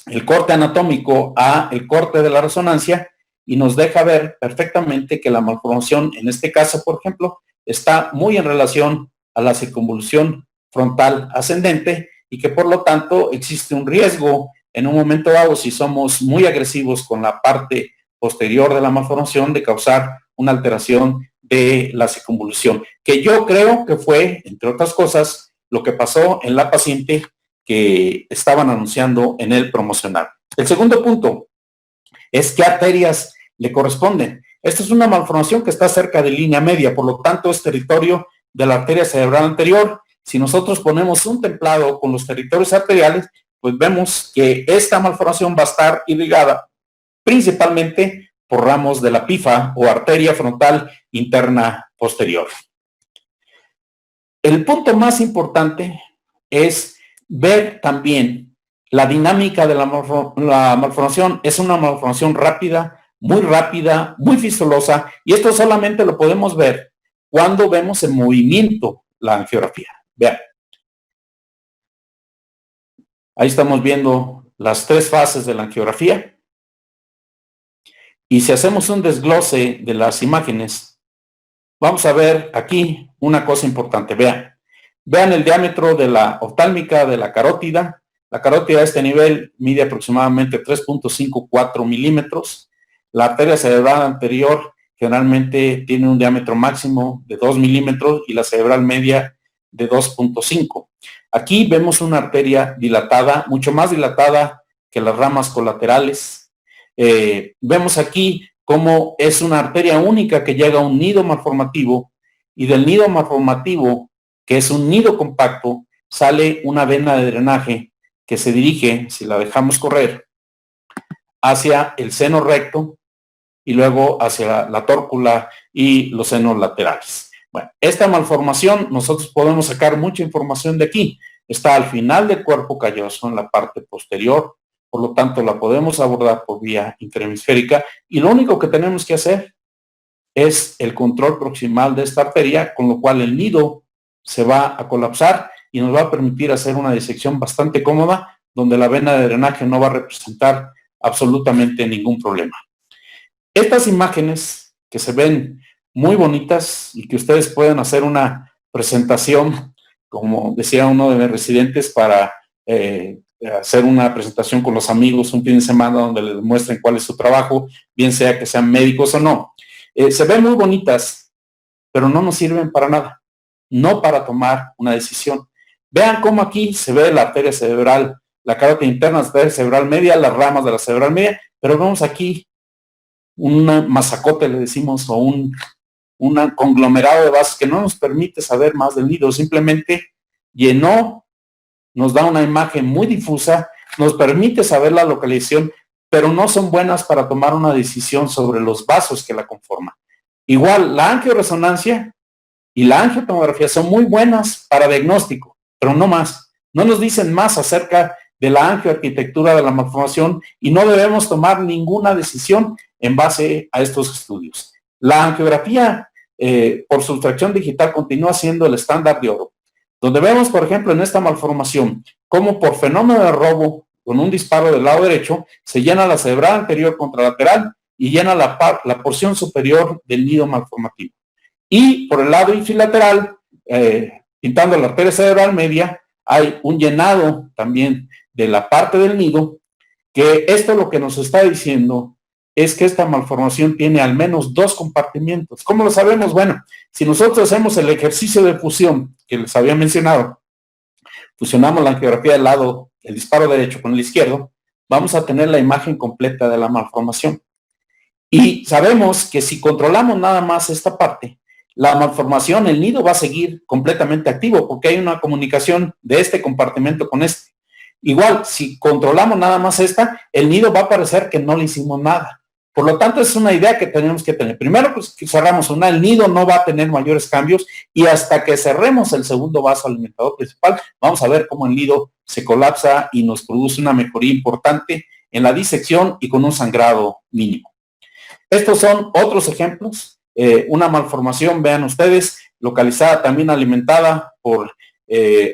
el corte anatómico a el corte de la resonancia y nos deja ver perfectamente que la malformación, en este caso, por ejemplo, está muy en relación a la circunvolución frontal ascendente y que por lo tanto existe un riesgo en un momento dado, si somos muy agresivos con la parte posterior de la malformación, de causar una alteración de la circunvolución, que yo creo que fue, entre otras cosas, lo que pasó en la paciente que estaban anunciando en el promocional. El segundo punto es qué arterias le corresponden. Esta es una malformación que está cerca de línea media, por lo tanto es territorio de la arteria cerebral anterior. Si nosotros ponemos un templado con los territorios arteriales, pues vemos que esta malformación va a estar irrigada principalmente por ramos de la PIFA o arteria frontal interna posterior. El punto más importante es ver también la dinámica de la malformación. Es una malformación rápida, muy fistulosa, y esto solamente lo podemos ver cuando vemos en movimiento la angiografía. Vean. Ahí estamos viendo las 3 fases de la angiografía. Y si hacemos un desglose de las imágenes, vamos a ver aquí una cosa importante. Vean el diámetro de la oftálmica de la carótida. La carótida a este nivel mide aproximadamente 3.54 milímetros. La arteria cerebral anterior generalmente tiene un diámetro máximo de 2 milímetros y la cerebral media de 2.5. Aquí vemos una arteria dilatada, mucho más dilatada que las ramas colaterales. Vemos aquí cómo es una arteria única que llega a un nido malformativo, y del nido malformativo, que es un nido compacto, sale una vena de drenaje que se dirige, si la dejamos correr, hacia el seno recto y luego hacia la tórcula y los senos laterales. Bueno, esta malformación nosotros podemos sacar mucha información de aquí. Está al final del cuerpo calloso, en la parte posterior, por lo tanto la podemos abordar por vía interhemisférica, y lo único que tenemos que hacer es el control proximal de esta arteria, con lo cual el nido se va a colapsar y nos va a permitir hacer una disección bastante cómoda, donde la vena de drenaje no va a representar absolutamente ningún problema. Estas imágenes que se ven muy bonitas y que ustedes pueden hacer una presentación, como decía uno de mis residentes, para hacer una presentación con los amigos un fin de semana donde les muestren cuál es su trabajo, bien sea que sean médicos o no. Se ven muy bonitas, pero no nos sirven para nada, no para tomar una decisión. Vean cómo aquí se ve la arteria cerebral, la carótida interna, la arteria cerebral media, las ramas de la cerebral media, pero vemos aquí un masacote, le decimos, o un conglomerado de vasos que no nos permite saber más del nido, simplemente llenó, nos da una imagen muy difusa, nos permite saber la localización, pero no son buenas para tomar una decisión sobre los vasos que la conforman. Igual, la angioresonancia y la angiotomografía son muy buenas para diagnóstico, pero no más. No nos dicen más acerca de la angioarquitectura de la malformación y no debemos tomar ninguna decisión en base a estos estudios. La angiografía por sustracción digital continúa siendo el estándar de oro, donde vemos, por ejemplo, en esta malformación, cómo por fenómeno de robo, con un disparo del lado derecho, se llena la cerebral anterior contralateral y llena la porción superior del nido malformativo. Y por el lado infralateral, pintando la arteria cerebral media, hay un llenado también de la parte del nido, que esto lo que nos está diciendo es que esta malformación tiene al menos 2 compartimientos. ¿Cómo lo sabemos? Bueno, si nosotros hacemos el ejercicio de fusión que les había mencionado, fusionamos la angiografía del lado, el disparo derecho con el izquierdo, vamos a tener la imagen completa de la malformación. Y sabemos que si controlamos nada más esta parte, la malformación, el nido va a seguir completamente activo porque hay una comunicación de este compartimento con este. Igual, si controlamos nada más esta, el nido va a parecer que no le hicimos nada. Por lo tanto, es una idea que tenemos que tener. Primero, pues que cerramos una, el nido no va a tener mayores cambios y hasta que cerremos el segundo vaso alimentador principal, vamos a ver cómo el nido se colapsa y nos produce una mejoría importante en la disección y con un sangrado mínimo. Estos son otros ejemplos. Una malformación, vean ustedes, localizada también alimentada por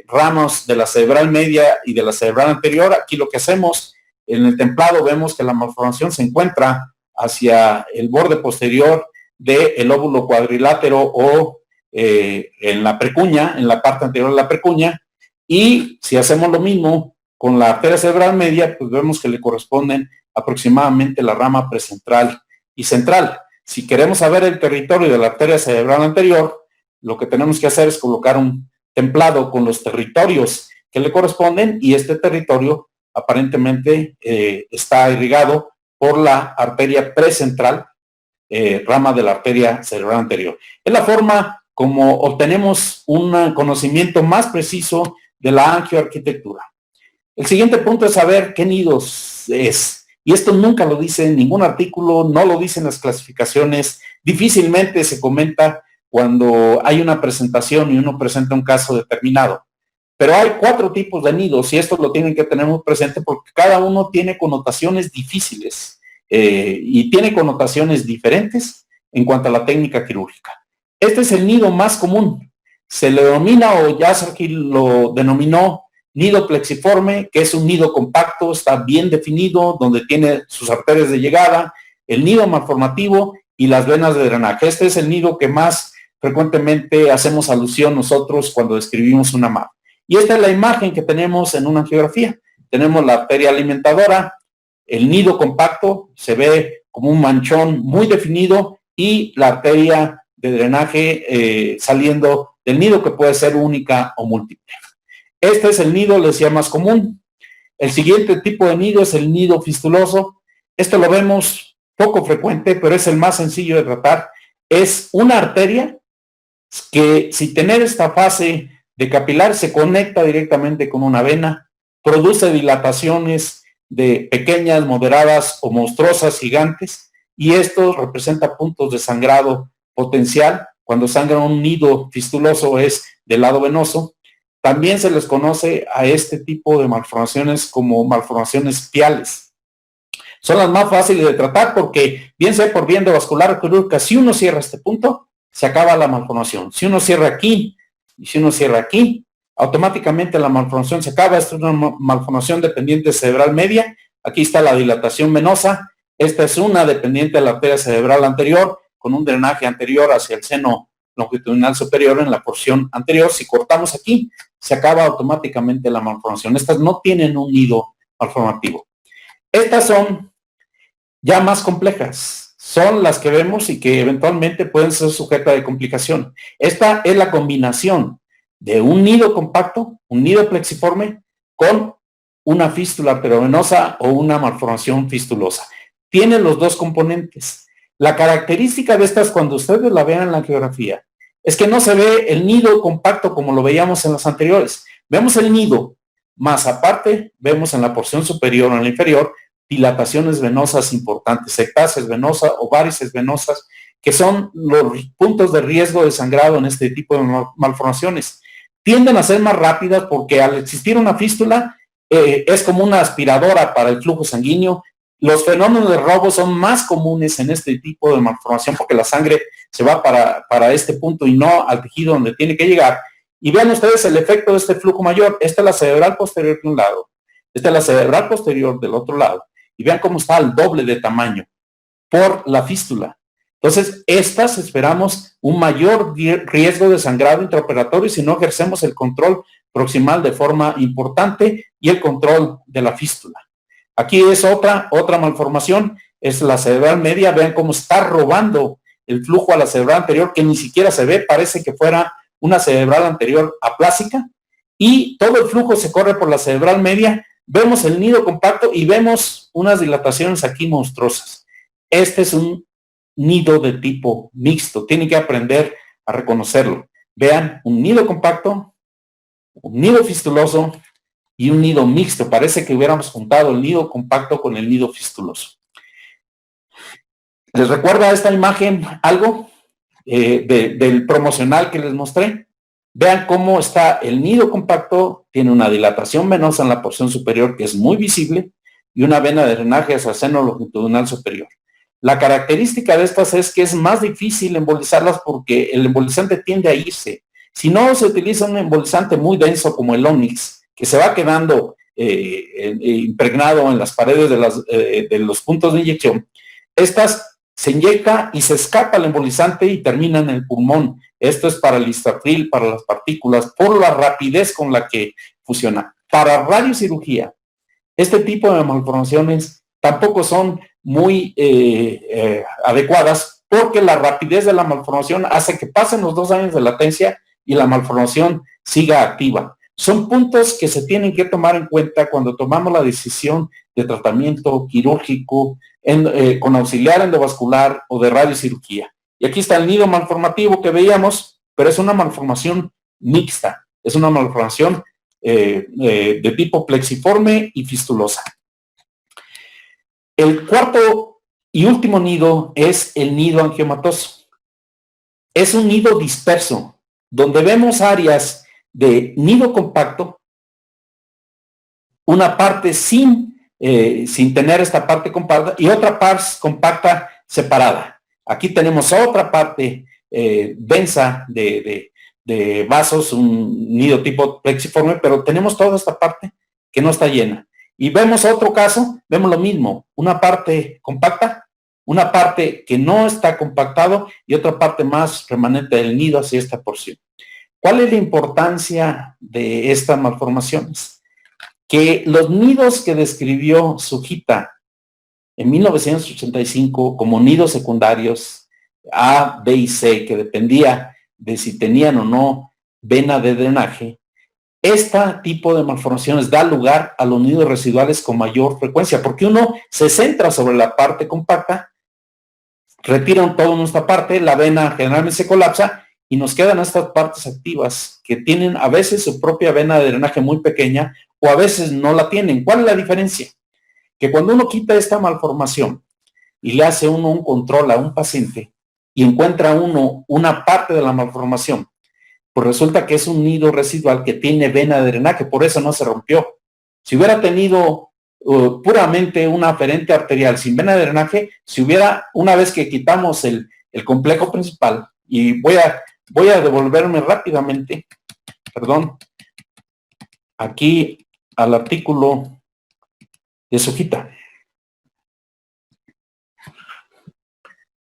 ramos de la cerebral media y de la cerebral anterior. Aquí lo que hacemos en el templado, vemos que la malformación se encuentra hacia el borde posterior del óvulo cuadrilátero o en la precuña, en la parte anterior de la precuña, y si hacemos lo mismo con la arteria cerebral media, pues vemos que le corresponden aproximadamente la rama precentral y central. Si queremos saber el territorio de la arteria cerebral anterior, lo que tenemos que hacer es colocar un templado con los territorios que le corresponden, y este territorio aparentemente está irrigado por la arteria precentral, rama de la arteria cerebral anterior. Es la forma como obtenemos un conocimiento más preciso de la angioarquitectura. El siguiente punto es saber qué nidos es. Y esto nunca lo dice en ningún artículo, no lo dicen las clasificaciones, difícilmente se comenta cuando hay una presentación y uno presenta un caso determinado. Pero hay 4 tipos de nidos y esto lo tienen que tener muy presente porque cada uno tiene connotaciones difíciles y tiene connotaciones diferentes en cuanto a la técnica quirúrgica. Este es el nido más común. Se le denomina, o Yazerki lo denominó, nido plexiforme, que es un nido compacto, está bien definido, donde tiene sus arterias de llegada, el nido malformativo y las venas de drenaje. Este es el nido que más frecuentemente hacemos alusión nosotros cuando describimos una map. Y esta es la imagen que tenemos en una angiografía. Tenemos la arteria alimentadora, el nido compacto, se ve como un manchón muy definido, y la arteria de drenaje saliendo del nido, que puede ser única o múltiple. Este es el nido, les decía, más común. El siguiente tipo de nido es el nido fistuloso. Esto lo vemos poco frecuente, pero es el más sencillo de tratar. Es una arteria que, sin tener esta fase de capilar, se conecta directamente con una vena, produce dilataciones de pequeñas, moderadas o monstruosas, gigantes, y esto representa puntos de sangrado potencial. Cuando sangra un nido fistuloso es del lado venoso. También se les conoce a este tipo de malformaciones como malformaciones piales. Son las más fáciles de tratar porque, bien sea por vía endovascular o quirúrgica, si uno cierra este punto, se acaba la malformación. Si uno cierra aquí y si uno cierra aquí, automáticamente la malformación se acaba. Esta es una malformación dependiente cerebral media. Aquí está la dilatación venosa. Esta es una dependiente de la arteria cerebral anterior, con un drenaje anterior hacia el seno longitudinal superior en la porción anterior. Si cortamos aquí, se acaba automáticamente la malformación. Estas no tienen un nido malformativo. Estas son ya más complejas. Son las que vemos y que eventualmente pueden ser sujetas de complicación. Esta es la combinación de un nido compacto, un nido plexiforme, con una fístula arteriovenosa o una malformación fistulosa. Tiene los dos componentes. La característica de estas, cuando ustedes la vean en la angiografía, es que no se ve el nido compacto como lo veíamos en las anteriores. Vemos el nido, más aparte vemos en la porción superior o en la inferior dilataciones venosas importantes, ectasias venosas o varices venosas, que son los puntos de riesgo de sangrado en este tipo de malformaciones. Tienden a ser más rápidas porque, al existir una fístula, es como una aspiradora para el flujo sanguíneo. Los fenómenos de robo son más comunes en este tipo de malformación porque la sangre se va para este punto y no al tejido donde tiene que llegar. Y vean ustedes el efecto de este flujo mayor. Esta es la cerebral posterior de un lado, esta es la cerebral posterior del otro lado. Y vean cómo está al doble de tamaño por la fístula. Entonces, estas esperamos un mayor riesgo de sangrado intraoperatorio si no ejercemos el control proximal de forma importante y el control de la fístula. Aquí es otra malformación, es la cerebral media. Vean cómo está robando el flujo a la cerebral anterior, que ni siquiera se ve, parece que fuera una cerebral anterior aplásica, y todo el flujo se corre por la cerebral media. Vemos el nido compacto y vemos unas dilataciones aquí monstruosas. Este es un nido de tipo mixto, tienen que aprender a reconocerlo. Vean, un nido compacto, un nido fistuloso y un nido mixto. Parece que hubiéramos juntado el nido compacto con el nido fistuloso. ¿Les recuerda esta imagen algo del promocional que les mostré? Vean cómo está el nido compacto, tiene una dilatación venosa en la porción superior que es muy visible y una vena de drenaje hacia el seno longitudinal superior. La característica de estas es que es más difícil embolizarlas porque el embolizante tiende a irse. Si no se utiliza un embolizante muy denso como el Onyx, que se va quedando impregnado en las paredes de los puntos de inyección, estas se inyecta y se escapa el embolizante y termina en el pulmón. Esto es para el listatril, para las partículas, por la rapidez con la que funciona. Para radiocirugía, este tipo de malformaciones tampoco son muy adecuadas porque la rapidez de la malformación hace que pasen los 2 años de latencia y la malformación siga activa. Son puntos que se tienen que tomar en cuenta cuando tomamos la decisión de tratamiento quirúrgico con auxiliar endovascular o de radiocirugía. Y aquí está el nido malformativo que veíamos, pero es una malformación mixta, es una malformación de tipo plexiforme y fistulosa. El cuarto y último nido es el nido angiomatoso. Es un nido disperso, donde vemos áreas de nido compacto, una parte sin tener esta parte compacta y otra parte compacta separada. Aquí tenemos otra parte densa de vasos, un nido tipo plexiforme, pero tenemos toda esta parte que no está llena. Y vemos otro caso, vemos lo mismo, una parte compacta una parte que no está compactado y otra parte más remanente del nido hacia esta porción. ¿Cuál es la importancia de estas malformaciones? Que los nidos que describió Sugita en 1985 como nidos secundarios A, B y C, que dependía de si tenían o no vena de drenaje, este tipo de malformaciones da lugar a los nidos residuales con mayor frecuencia, porque uno se centra sobre la parte compacta, retiran toda nuestra parte, la vena generalmente se colapsa y nos quedan estas partes activas que tienen a veces su propia vena de drenaje muy pequeña o a veces no la tienen. ¿Cuál es la diferencia? Que cuando uno quita esta malformación y le hace uno un control a un paciente y encuentra uno una parte de la malformación, pues resulta que es un nido residual que tiene vena de drenaje, por eso no se rompió. Si hubiera tenido puramente una aferente arterial sin vena de drenaje, si hubiera, una vez que quitamos el complejo principal, y voy a devolverme rápidamente, perdón, aquí al artículo de Sugita.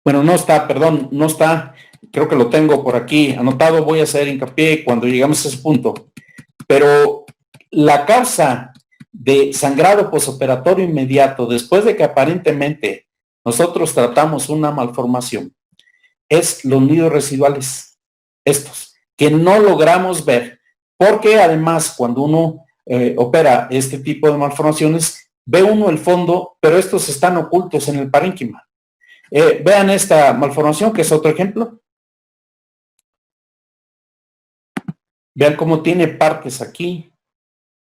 Bueno, no está, perdón, no está, creo que lo tengo por aquí anotado, voy a hacer hincapié cuando llegamos a ese punto. Pero la causa de sangrado posoperatorio inmediato, después de que aparentemente nosotros tratamos una malformación, es los nidos residuales, estos, que no logramos ver, porque además cuando uno opera este tipo de malformaciones, ve uno el fondo, pero estos están ocultos en el parénquima. Vean esta malformación, que es otro ejemplo. Vean cómo tiene partes aquí.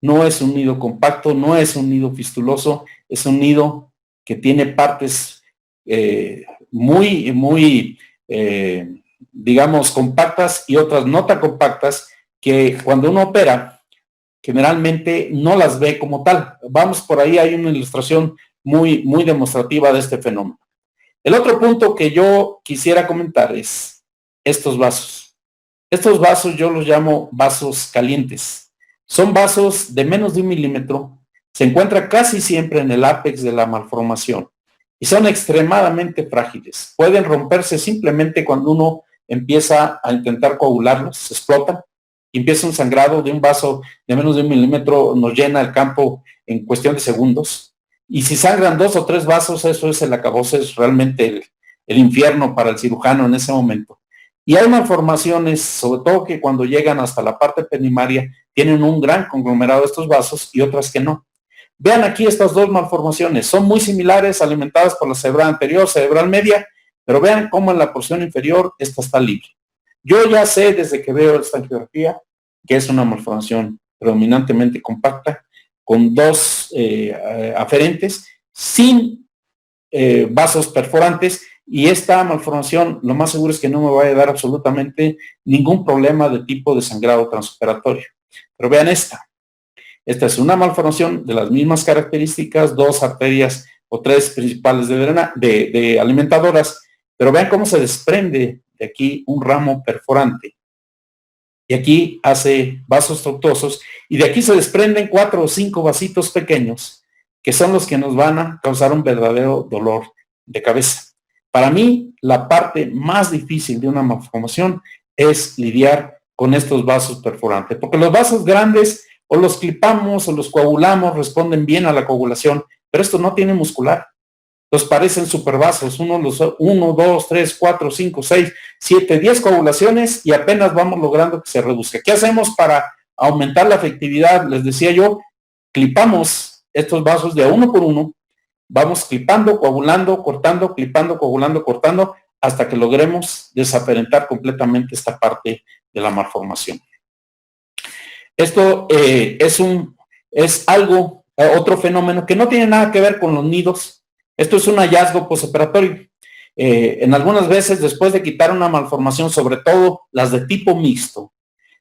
No es un nido compacto, no es un nido fistuloso, es un nido que tiene partes digamos, compactas y otras no tan compactas, que cuando uno opera, generalmente no las ve como tal. Vamos por ahí, hay una ilustración muy demostrativa de este fenómeno. El otro punto que yo quisiera comentar es estos vasos. Estos vasos yo los llamo vasos calientes. Son vasos de menos de 1 milímetro, se encuentra casi siempre en el ápex de la malformación y son extremadamente frágiles. Pueden romperse simplemente cuando uno empieza a intentar coagularlos, se explotan y empieza un sangrado de un vaso de menos de 1 milímetro, nos llena el campo en cuestión de segundos. Y si sangran 2 o 3 vasos, eso es el acabose, es realmente el infierno para el cirujano en ese momento. Y hay malformaciones, sobre todo que cuando llegan hasta la parte perimaria, tienen un gran conglomerado de estos vasos y otras que no. Vean aquí estas dos malformaciones, son muy similares, alimentadas por la cerebral anterior, cerebral media, pero vean cómo en la porción inferior esta está libre. Yo ya sé desde que veo esta angiografía que es una malformación predominantemente compacta, con 2 aferentes, sin vasos perforantes, y esta malformación lo más seguro es que no me vaya a dar absolutamente ningún problema de tipo de sangrado transoperatorio. Pero vean esta es una malformación de las mismas características, 2 arterias o 3 principales de alimentadoras, pero vean cómo se desprende de aquí un ramo perforante. Y aquí hace vasos fructuosos, y de aquí se desprenden 4 o 5 vasitos pequeños, que son los que nos van a causar un verdadero dolor de cabeza. Para mí, la parte más difícil de una malformación es lidiar con estos vasos perforantes, porque los vasos grandes o los clipamos o los coagulamos, responden bien a la coagulación, pero esto no tiene muscular. Los parecen supervasos, 1, 2, 3, 4, 5, 6, 7, 10 coagulaciones y apenas vamos logrando que se reduzca. ¿Qué hacemos para aumentar la efectividad? Les decía yo, clipamos estos vasos de 1 por 1, vamos clipando, coagulando, cortando, clipando, coagulando, cortando, hasta que logremos desaferentar completamente esta parte de la malformación. Esto es algo, otro fenómeno que no tiene nada que ver con los nidos. Esto es un hallazgo posoperatorio. En algunas veces, después de quitar una malformación, sobre todo las de tipo mixto,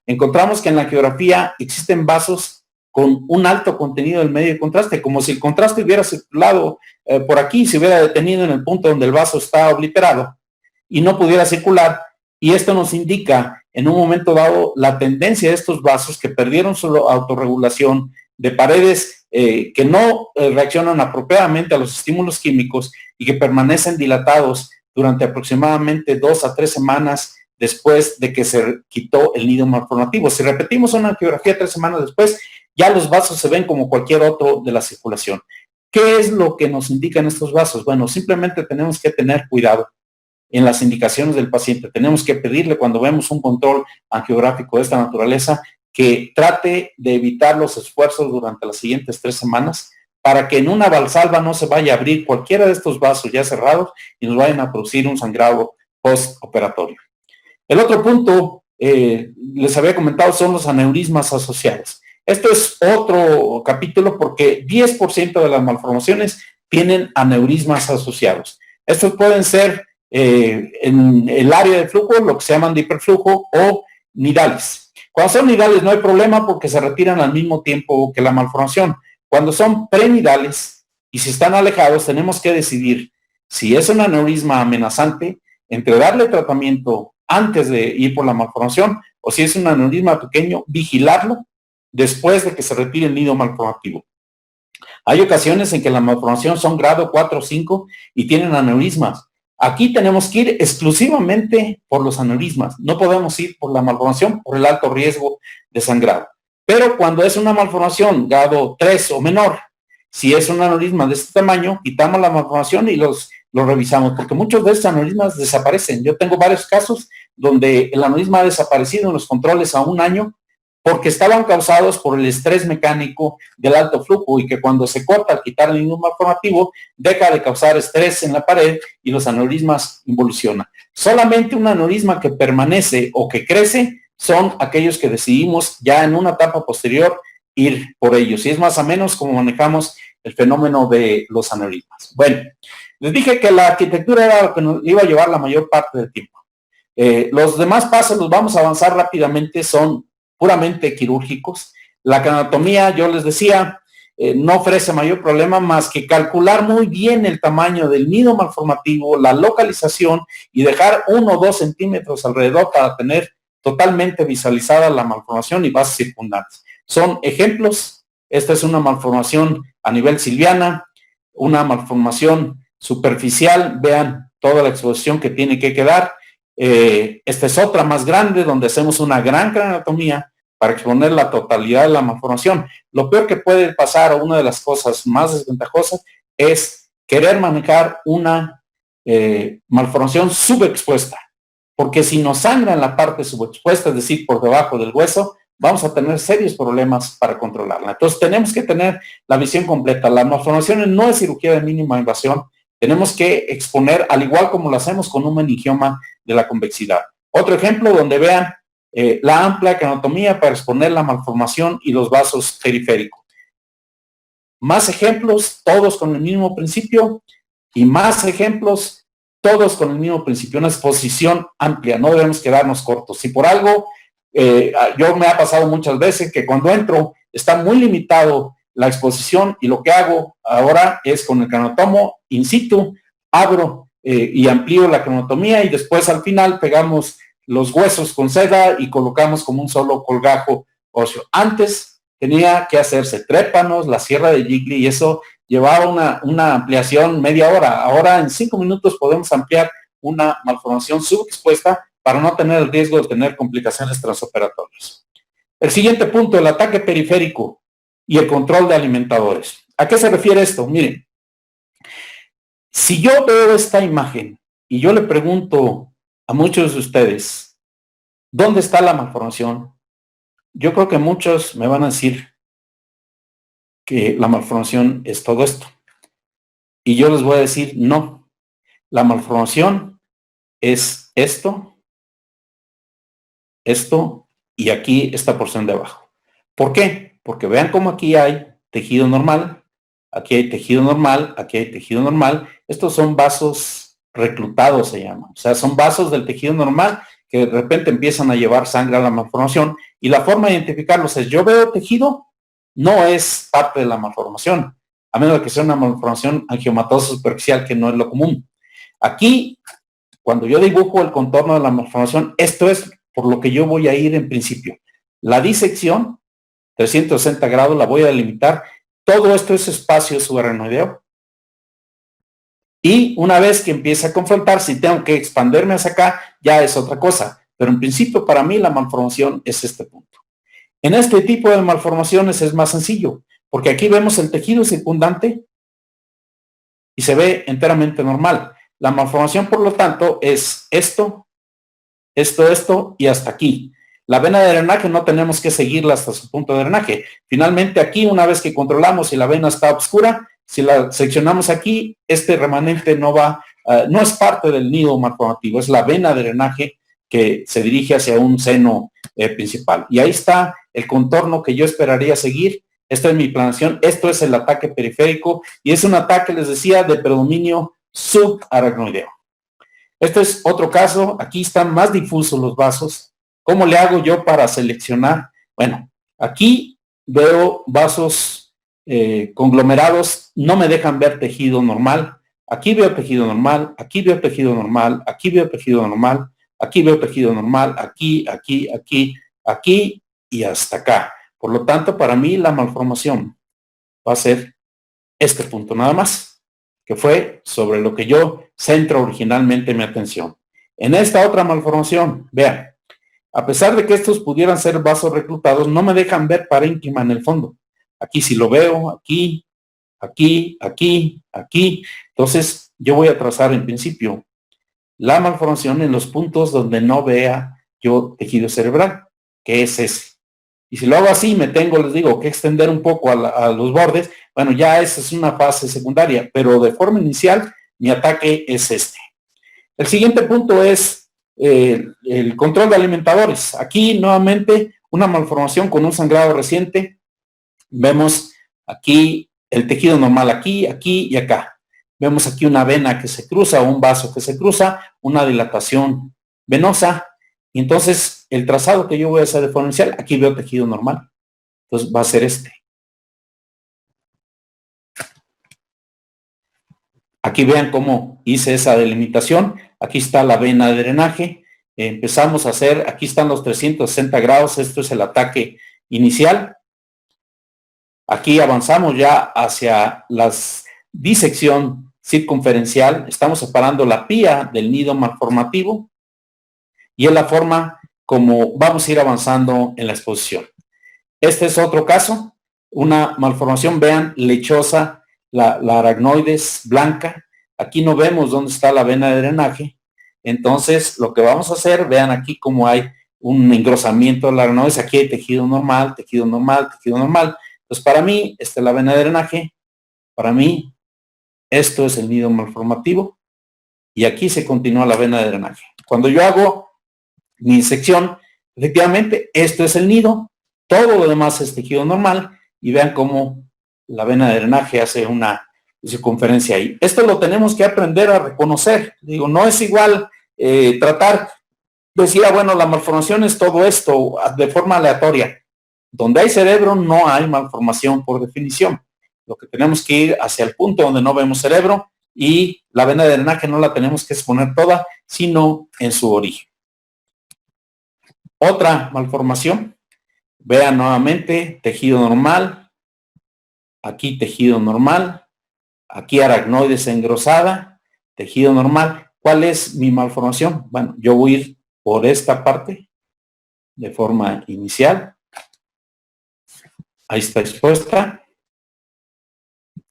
encontramos que en la angiografía existen vasos con un alto contenido del medio de contraste, como si el contraste hubiera circulado por aquí, se hubiera detenido en el punto donde el vaso está obliterado y no pudiera circular. Y esto nos indica en un momento dado la tendencia de estos vasos que perdieron su autorregulación de paredes que no reaccionan apropiadamente a los estímulos químicos y que permanecen dilatados durante aproximadamente 2 a 3 semanas después de que se quitó el nido malformativo. Si repetimos una angiografía 3 semanas después, ya los vasos se ven como cualquier otro de la circulación. ¿Qué es lo que nos indican estos vasos? Bueno, simplemente tenemos que tener cuidado en las indicaciones del paciente. Tenemos que pedirle cuando vemos un control angiográfico de esta naturaleza que trate de evitar los esfuerzos durante las siguientes 3 semanas para que en una valsalva no se vaya a abrir cualquiera de estos vasos ya cerrados y nos vayan a producir un sangrado postoperatorio. El otro punto, les había comentado, son los aneurismas asociados. Esto es otro capítulo porque 10% de las malformaciones tienen aneurismas asociados. Estos pueden ser en el área de flujo, lo que se llaman de hiperflujo, o nidales. Cuando son nidales no hay problema porque se retiran al mismo tiempo que la malformación. Cuando son prenidales y si están alejados, tenemos que decidir si es un aneurisma amenazante, entre darle tratamiento antes de ir por la malformación, o si es un aneurisma pequeño, vigilarlo después de que se retire el nido malformativo. Hay ocasiones en que la malformación son grado 4 o 5 y tienen aneurismas. Aquí tenemos que ir exclusivamente por los aneurismas. No podemos ir por la malformación por el alto riesgo de sangrado. Pero cuando es una malformación grado 3 o menor, si es un aneurisma de este tamaño, quitamos la malformación y los revisamos, porque muchos de estos aneurismas desaparecen. Yo tengo varios casos donde el aneurisma ha desaparecido en los controles a 1 año porque estaban causados por el estrés mecánico del alto flujo y que cuando se corta al quitar el nido malformativo deja de causar estrés en la pared y los aneurismas involucionan. Solamente un aneurisma que permanece o que crece son aquellos que decidimos ya en una etapa posterior ir por ellos. Y es más o menos como manejamos el fenómeno de los aneurismas. Bueno, les dije que la arquitectura era lo que nos iba a llevar la mayor parte del tiempo. Los demás pasos los vamos a avanzar rápidamente, son puramente quirúrgicos. La craniotomía, yo les decía, no ofrece mayor problema más que calcular muy bien el tamaño del nido malformativo, la localización y dejar 1 o 2 centímetros alrededor para tener totalmente visualizada la malformación y bases circundantes. Son ejemplos. Esta es una malformación a nivel silviana, una malformación superficial. Vean toda la exposición que tiene que quedar. Esta es otra más grande donde hacemos una gran craniotomía para exponer la totalidad de la malformación. Lo peor que puede pasar, o una de las cosas más desventajosas, es querer manejar una malformación subexpuesta, porque si nos sangra en la parte subexpuesta, es decir, por debajo del hueso, vamos a tener serios problemas para controlarla. Entonces tenemos que tener la visión completa. La malformación no es cirugía de mínima invasión. Tenemos que exponer, al igual como lo hacemos con un meningioma de la convexidad. Otro ejemplo donde vean la amplia craniotomía para exponer la malformación y los vasos periféricos. Más ejemplos, todos con el mismo principio, y más ejemplos, todos con el mismo principio. Una exposición amplia, no debemos quedarnos cortos. Si por algo, yo me ha pasado muchas veces que cuando entro está muy limitado la exposición y lo que hago ahora es con el craniotomo in situ, abro y amplío la craniotomía y después al final pegamos los huesos con seda y colocamos como un solo colgajo óseo. Antes tenía que hacerse trépanos, la sierra de Gigli y eso llevaba una ampliación media hora. Ahora en 5 minutos podemos ampliar una malformación subexpuesta para no tener el riesgo de tener complicaciones transoperatorias. El siguiente punto, el ataque periférico y el control de alimentadores. ¿A qué se refiere esto? Miren, si yo veo esta imagen y yo le pregunto a muchos de ustedes, ¿dónde está la malformación? Yo creo que muchos me van a decir que la malformación es todo esto. Y yo les voy a decir, no, la malformación es esto y aquí esta porción de abajo. ¿Por qué? Porque vean cómo aquí hay tejido normal, aquí hay tejido normal, aquí hay tejido normal. Estos son vasos reclutados, se llaman. O sea, son vasos del tejido normal que de repente empiezan a llevar sangre a la malformación. Y la forma de identificarlos es, yo veo tejido, no es parte de la malformación, a menos de que sea una malformación angiomatosa superficial, que no es lo común. Aquí, cuando yo dibujo el contorno de la malformación, esto es por lo que yo voy a ir en principio. La disección, 360 grados, la voy a delimitar Todo esto es espacio subaracnoideo. Y una vez que empiece a confrontar, si tengo que expandirme hacia acá, ya es otra cosa. Pero en principio, para mí, la malformación es este punto. En este tipo de malformaciones es más sencillo, porque aquí vemos el tejido circundante y se ve enteramente normal. La malformación, por lo tanto, es esto, esto y hasta aquí. La vena de drenaje no tenemos que seguirla hasta su punto de drenaje. Finalmente aquí, una vez que controlamos si la vena está oscura, si la seccionamos aquí, este remanente no va, no es parte del nido malformativo, es la vena de drenaje que se dirige hacia un seno principal. Y ahí está el contorno que yo esperaría seguir. Esta es mi planación, esto es el ataque periférico y es un ataque, les decía, de predominio subaracnoideo. Este es otro caso, aquí están más difusos los vasos. ¿Cómo le hago yo para seleccionar? Bueno, aquí veo vasos conglomerados, no me dejan ver tejido normal. Aquí veo tejido normal, aquí veo tejido normal, aquí veo tejido normal, aquí veo tejido normal, aquí y hasta acá. Por lo tanto, para mí la malformación va a ser este punto nada más, que fue sobre lo que yo centro originalmente mi atención. En esta otra malformación, vean, a pesar de que estos pudieran ser vasos reclutados, no me dejan ver parénquima en el fondo. Aquí sí lo veo, aquí. Entonces, yo voy a trazar en principio la malformación en los puntos donde no vea yo tejido cerebral, que es ese. Y si lo hago así, me tengo, les digo, que extender un poco a los bordes, bueno, ya esa es una fase secundaria, pero de forma inicial, mi ataque es este. El siguiente punto es el control de alimentadores. Aquí, nuevamente, una malformación con un sangrado reciente. Vemos aquí el tejido normal aquí y acá. Vemos aquí una vena que se cruza o un vaso que se cruza, una dilatación venosa. Y entonces, el trazado que yo voy a hacer de forma inicial, aquí veo tejido normal. Entonces, va a ser este. Aquí vean cómo hice esa delimitación. Aquí está la vena de drenaje. Empezamos a hacer, aquí están los 360 grados. Esto es el ataque inicial. Aquí avanzamos ya hacia la disección circunferencial. Estamos separando la pía del nido malformativo. Y es la forma como vamos a ir avanzando en la exposición. Este es otro caso. Una malformación, vean, lechosa. La aracnoides blanca. Aquí no vemos dónde está la vena de drenaje. Entonces, lo que vamos a hacer, vean aquí cómo hay un engrosamiento de la aracnoides. Aquí hay tejido normal, tejido normal, tejido normal. Entonces, para mí, esta es la vena de drenaje. Para mí, esto es el nido malformativo. Y aquí se continúa la vena de drenaje. Cuando yo hago mi sección, efectivamente, esto es el nido. Todo lo demás es tejido normal. Y vean cómo la vena de drenaje hace una circunferencia ahí. Esto lo tenemos que aprender a reconocer. Digo, no es igual tratar, decía, bueno, la malformación es todo esto de forma aleatoria. Donde hay cerebro no hay malformación por definición. Lo que tenemos que ir hacia el punto donde no vemos cerebro y la vena de drenaje no la tenemos que exponer toda, sino en su origen. Otra malformación. Vean nuevamente, tejido normal. Aquí tejido normal, aquí aracnoides engrosada, tejido normal. ¿Cuál es mi malformación? Bueno, yo voy a ir por esta parte de forma inicial. Ahí está expuesta.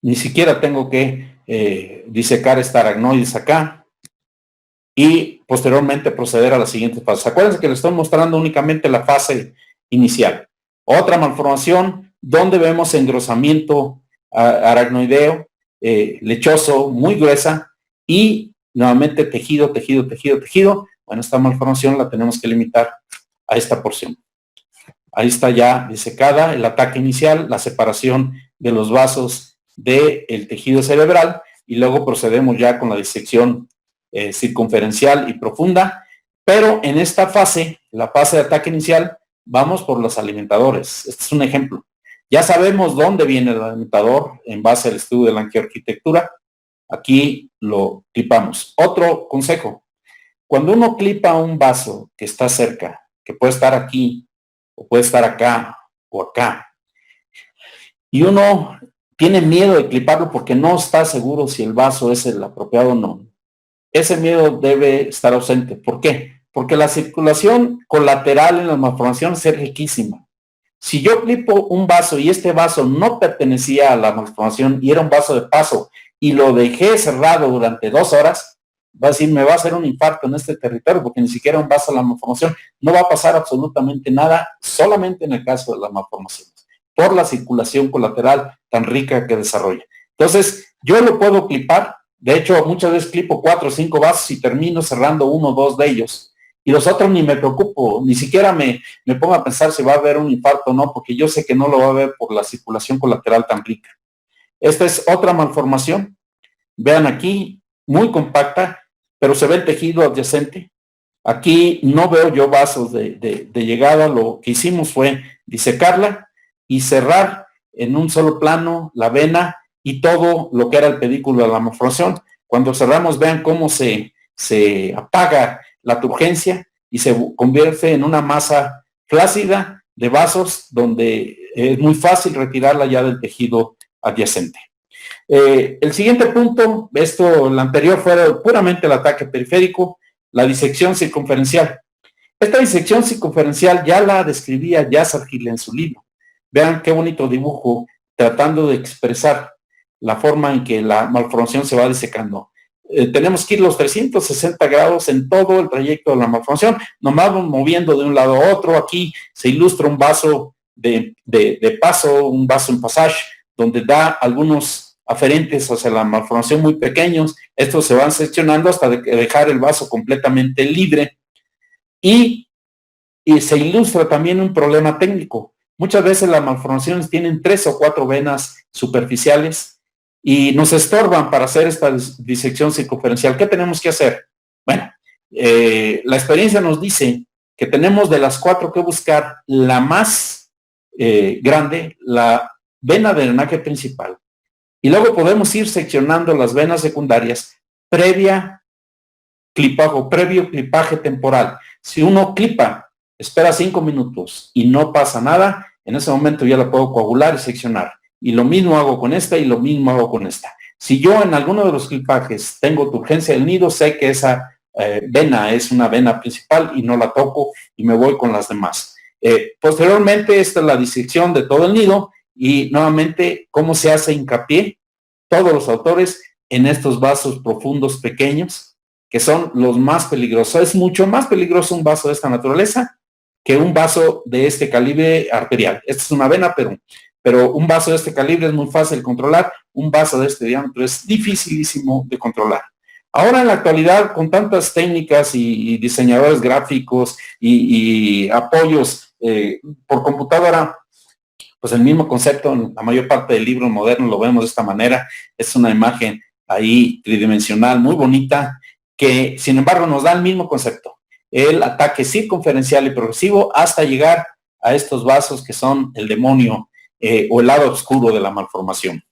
Ni siquiera tengo que disecar esta aracnoides acá y posteriormente proceder a la siguiente fase. Acuérdense que les estoy mostrando únicamente la fase inicial. Otra malformación donde vemos engrosamiento aracnoideo, lechoso, muy gruesa y nuevamente tejido. Bueno, esta malformación la tenemos que limitar a esta porción. Ahí está ya disecada el ataque inicial, la separación de los vasos del tejido cerebral y luego procedemos ya con la disección circunferencial y profunda. Pero en esta fase, la fase de ataque inicial, vamos por los alimentadores. Este es un ejemplo. Ya sabemos dónde viene el alimentador en base al estudio de la angiarquitectura. Aquí lo clipamos. Otro consejo. Cuando uno clipa un vaso que está cerca, que puede estar aquí, o puede estar acá, o acá, y uno tiene miedo de cliparlo porque no está seguro si el vaso es el apropiado o no. Ese miedo debe estar ausente. ¿Por qué? Porque la circulación colateral en las malformaciones es riquísima. Si yo clipo un vaso y este vaso no pertenecía a la malformación y era un vaso de paso y lo dejé cerrado durante 2 horas, va a decir, me va a hacer un infarto en este territorio porque ni siquiera un vaso a la malformación. No va a pasar absolutamente nada, solamente en el caso de la malformación, por la circulación colateral tan rica que desarrolla. Entonces, yo lo puedo clipar. De hecho, muchas veces clipo 4 o 5 vasos y termino cerrando 1 o 2 de ellos. Y los otros ni me preocupo, ni siquiera me pongo a pensar si va a haber un infarto o no, porque yo sé que no lo va a haber por la circulación colateral tan rica. Esta es otra malformación. Vean aquí, muy compacta, pero se ve el tejido adyacente. Aquí no veo yo vasos de llegada. Lo que hicimos fue disecarla y cerrar en un solo plano la vena y todo lo que era el pedículo de la malformación. Cuando cerramos, vean cómo se apaga la turgencia y se convierte en una masa flácida de vasos donde es muy fácil retirarla ya del tejido adyacente. El siguiente punto, el anterior fue puramente el ataque periférico, la disección circunferencial. Esta disección circunferencial ya la describía Yasser Gil en su libro. Vean qué bonito dibujo tratando de expresar la forma en que la malformación se va disecando. Tenemos que ir los 360 grados en todo el trayecto de la malformación, nos vamos moviendo de un lado a otro. Aquí se ilustra un vaso de paso, un vaso en passage, donde da algunos aferentes hacia la malformación muy pequeños. Estos se van seccionando hasta dejar el vaso completamente libre. Y se ilustra también un problema técnico. Muchas veces las malformaciones tienen 3 o 4 venas superficiales y nos estorban para hacer esta disección circunferencial. ¿Qué tenemos que hacer? Bueno, la experiencia nos dice que tenemos de las 4 que buscar la más grande, la vena de drenaje principal. Y luego podemos ir seccionando las venas secundarias previo clipaje temporal. Si uno clipa, espera 5 minutos y no pasa nada, en ese momento ya la puedo coagular y seccionar. Y lo mismo hago con esta y lo mismo hago con esta. Si yo en alguno de los clipajes tengo turgencia del nido, sé que esa vena es una vena principal y no la toco y me voy con las demás. Posteriormente, esta es la disección de todo el nido y nuevamente cómo se hace hincapié todos los autores en estos vasos profundos pequeños, que son los más peligrosos. Es mucho más peligroso un vaso de esta naturaleza que un vaso de este calibre arterial. Esta es una vena, pero un vaso de este calibre es muy fácil de controlar. Un vaso de este diámetro es dificilísimo de controlar. Ahora en la actualidad, con tantas técnicas y diseñadores gráficos y apoyos por computadora, pues el mismo concepto, en la mayor parte del libro moderno lo vemos de esta manera. Es una imagen ahí tridimensional muy bonita, que sin embargo nos da el mismo concepto, el ataque circunferencial y progresivo hasta llegar a estos vasos que son el demonio o el lado oscuro de la malformación.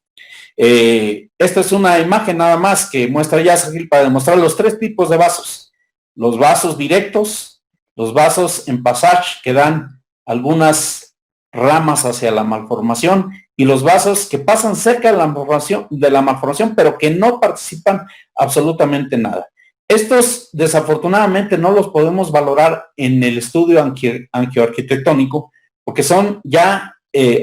Esta es una imagen nada más que muestra Yasser Gil para demostrar los 3 tipos de vasos: los vasos directos, los vasos en passage que dan algunas ramas hacia la malformación, y los vasos que pasan cerca de la malformación pero que no participan absolutamente nada. Estos desafortunadamente no los podemos valorar en el estudio angioarquitectónico porque son ya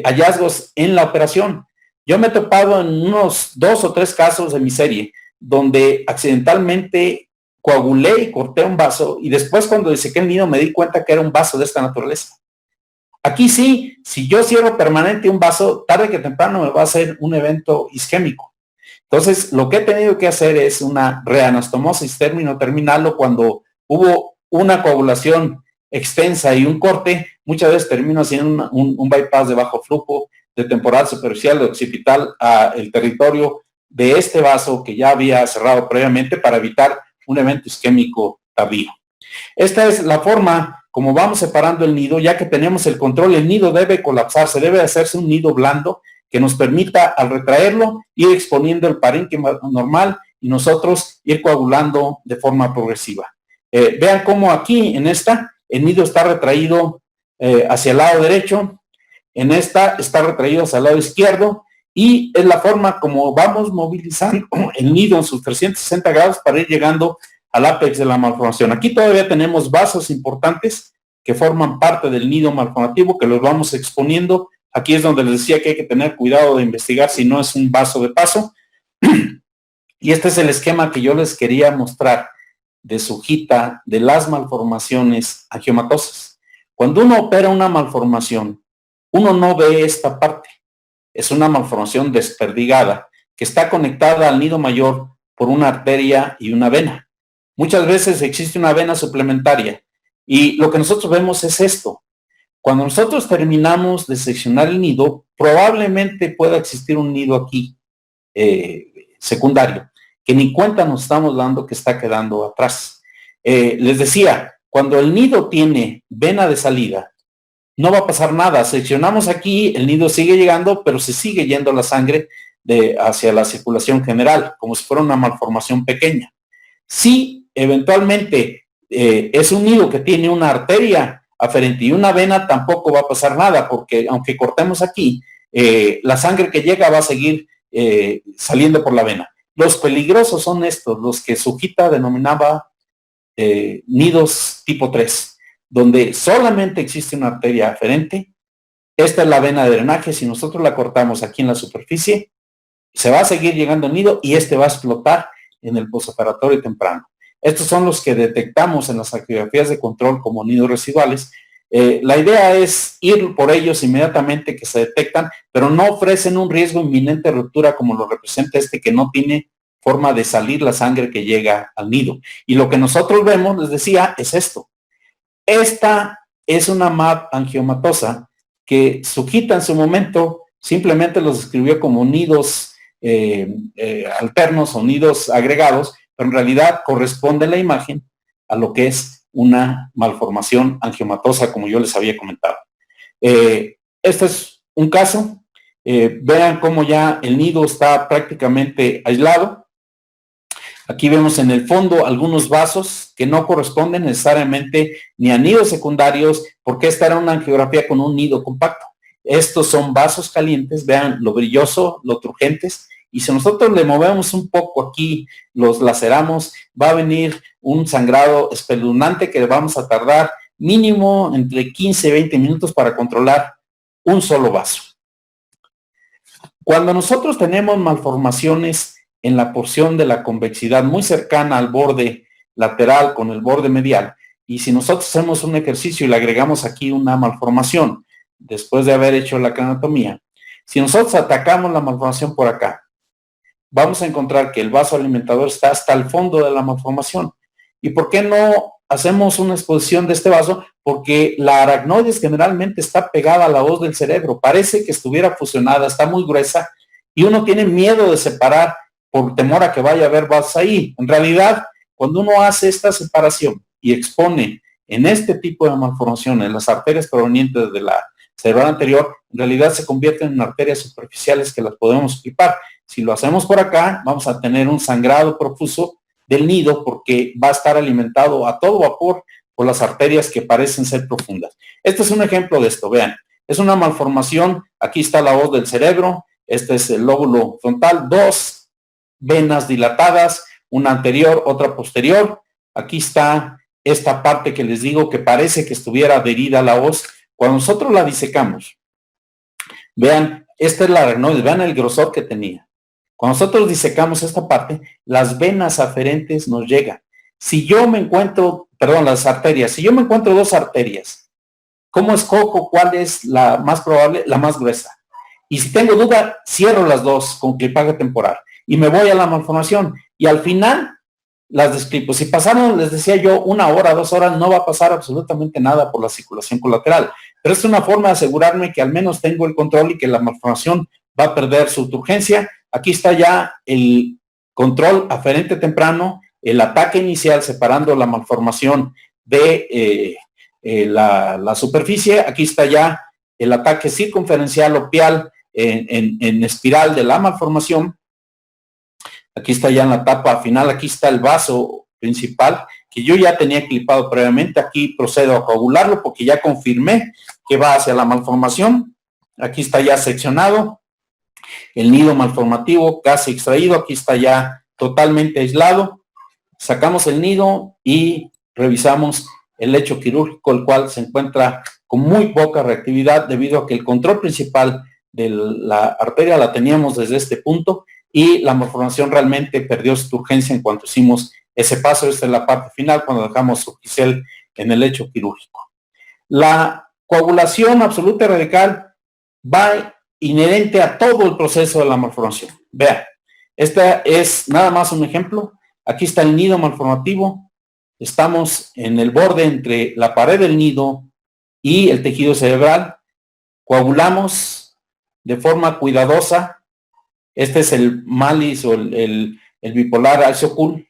hallazgos en la operación. Yo me he topado en unos 2 o 3 casos de mi serie donde accidentalmente coagulé y corté un vaso y después cuando disequé el nido me di cuenta que era un vaso de esta naturaleza. Aquí sí, si yo cierro permanente un vaso, tarde que temprano me va a hacer un evento isquémico. Entonces, lo que he tenido que hacer es una reanastomosis término-terminal, o cuando hubo una coagulación extensa y un corte, muchas veces termino haciendo un bypass de bajo flujo de temporal superficial de occipital al territorio de este vaso que ya había cerrado previamente para evitar un evento isquémico tardío. Esta es la forma como vamos separando el nido, ya que tenemos el control. El nido debe colapsarse, debe hacerse un nido blando que nos permita, al retraerlo, ir exponiendo el parénquima normal y nosotros ir coagulando de forma progresiva. Vean cómo aquí en esta el nido está retraído hacia el lado derecho, en esta está retraído hacia el lado izquierdo, y es la forma como vamos movilizando el nido en sus 360 grados para ir llegando al ápex de la malformación. Aquí todavía tenemos vasos importantes que forman parte del nido malformativo, que los vamos exponiendo. Aquí es donde les decía que hay que tener cuidado de investigar si no es un vaso de paso. Y este es el esquema que yo les quería mostrar de Sujita de las malformaciones angiomatosas. Cuando uno opera una malformación, uno no ve esta parte. Es una malformación desperdigada que está conectada al nido mayor por una arteria y una vena. Muchas veces existe una vena suplementaria y lo que nosotros vemos es esto. Cuando nosotros terminamos de seccionar el nido, probablemente pueda existir un nido aquí secundario, que ni cuenta nos estamos dando que está quedando atrás. Les decía, cuando el nido tiene vena de salida, no va a pasar nada. Seccionamos aquí, el nido sigue llegando, pero se sigue yendo la sangre hacia la circulación general, como si fuera una malformación pequeña. Si eventualmente es un nido que tiene una arteria aferente y una vena, tampoco va a pasar nada, porque aunque cortemos aquí, la sangre que llega va a seguir saliendo por la vena. Los peligrosos son estos, los que Sujita denominaba nidos tipo 3, donde solamente existe una arteria aferente. Esta es la vena de drenaje. Si nosotros la cortamos aquí en la superficie, se va a seguir llegando al nido y este va a explotar en el posoperatorio temprano. Estos son los que detectamos en las angiografías de control como nidos residuales. La idea es ir por ellos inmediatamente que se detectan, pero no ofrecen un riesgo inminente de ruptura como lo representa este, que no tiene forma de salir la sangre que llega al nido. Y lo que nosotros vemos, les decía, es esto. Esta es una MAP angiomatosa que Sujita en su momento simplemente los describió como nidos alternos o nidos agregados, pero en realidad corresponde la imagen a lo que es una malformación angiomatosa, como yo les había comentado. Este es un caso. Vean cómo ya el nido está prácticamente aislado. Aquí vemos en el fondo algunos vasos que no corresponden necesariamente ni a nidos secundarios, porque esta era una angiografía con un nido compacto. Estos son vasos calientes, vean lo brilloso, lo turgentes, y si nosotros le movemos un poco aquí, los laceramos, va a venir un sangrado espeluznante que vamos a tardar mínimo entre 15 y 20 minutos para controlar un solo vaso. Cuando nosotros tenemos malformaciones en la porción de la convexidad muy cercana al borde lateral con el borde medial, y si nosotros hacemos un ejercicio y le agregamos aquí una malformación, después de haber hecho la craniotomía, si nosotros atacamos la malformación por acá, vamos a encontrar que el vaso alimentador está hasta el fondo de la malformación. ¿Y por qué no hacemos una exposición de este vaso? Porque la aracnoides generalmente está pegada a la hoz del cerebro, parece que estuviera fusionada, está muy gruesa, y uno tiene miedo de separar por temor a que vaya a haber vasos ahí. En realidad, cuando uno hace esta separación y expone en este tipo de malformaciones las arterias provenientes de la cerebral anterior, en realidad se convierten en arterias superficiales que las podemos clipar. Si lo hacemos por acá, vamos a tener un sangrado profuso del nido porque va a estar alimentado a todo vapor por las arterias que parecen ser profundas. Este es un ejemplo de esto, vean. Es una malformación, aquí está la hoz del cerebro, este es el lóbulo frontal, dos venas dilatadas, una anterior, otra posterior. Aquí está esta parte que les digo que parece que estuviera adherida a la hoz. Cuando nosotros la disecamos, vean, esta es la aracnoides, vean el grosor que tenía. Cuando nosotros disecamos esta parte, las venas aferentes nos llegan. Si yo me encuentro, perdón, las arterias, si yo me encuentro dos arterias, ¿cómo escojo cuál es la más probable? La más gruesa. Y si tengo duda, cierro las dos con clipaje temporal y me voy a la malformación. Y al final las desclipo. Si pasaron, les decía yo, 1 hora, 2 horas, no va a pasar absolutamente nada por la circulación colateral. Pero es una forma de asegurarme que al menos tengo el control y que la malformación va a perder su turgencia. Aquí está ya el control aferente temprano, el ataque inicial separando la malformación de la superficie. Aquí está ya el ataque circunferencial o pial en espiral de la malformación. Aquí está ya en la etapa final, aquí está el vaso principal que yo ya tenía clipado previamente. Aquí procedo a coagularlo porque ya confirmé que va hacia la malformación. Aquí está ya seccionado. El nido malformativo casi extraído, aquí está ya totalmente aislado. Sacamos el nido y revisamos el lecho quirúrgico, el cual se encuentra con muy poca reactividad debido a que el control principal de la arteria la teníamos desde este punto y la malformación realmente perdió su urgencia en cuanto hicimos ese paso. Esta es la parte final cuando dejamos Surgicel en el lecho quirúrgico. La coagulación absoluta y radical va inherente a todo el proceso de la malformación. Vean, esta es nada más un ejemplo. Aquí está el nido malformativo. Estamos en el borde entre la pared del nido y el tejido cerebral. Coagulamos de forma cuidadosa. Este es el Mallis o el bipolar Alciocul,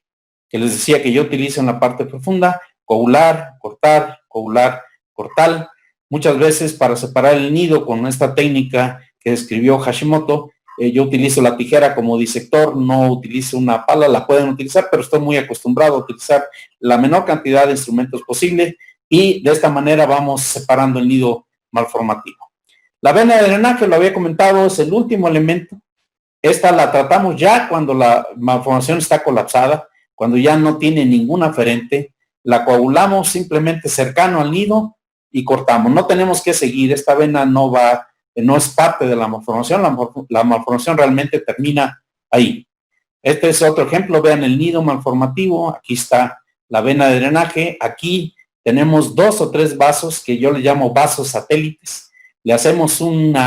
que les decía que yo utilizo en la parte profunda. Coagular, cortar, coagular, cortar. Muchas veces para separar el nido con esta técnica que describió Hashimoto, yo utilizo la tijera como disector, no utilizo una pala, la pueden utilizar, pero estoy muy acostumbrado a utilizar la menor cantidad de instrumentos posible y de esta manera vamos separando el nido malformativo. La vena de drenaje, lo había comentado, es el último elemento. Esta la tratamos ya cuando la malformación está colapsada, cuando ya no tiene ningún aferente, la coagulamos simplemente cercano al nido y cortamos. No tenemos que seguir, esta vena no es parte de la malformación, la malformación realmente termina ahí. Este es otro ejemplo, vean el nido malformativo, aquí está la vena de drenaje, aquí tenemos 2 o 3 vasos que yo le llamo vasos satélites. Le hacemos un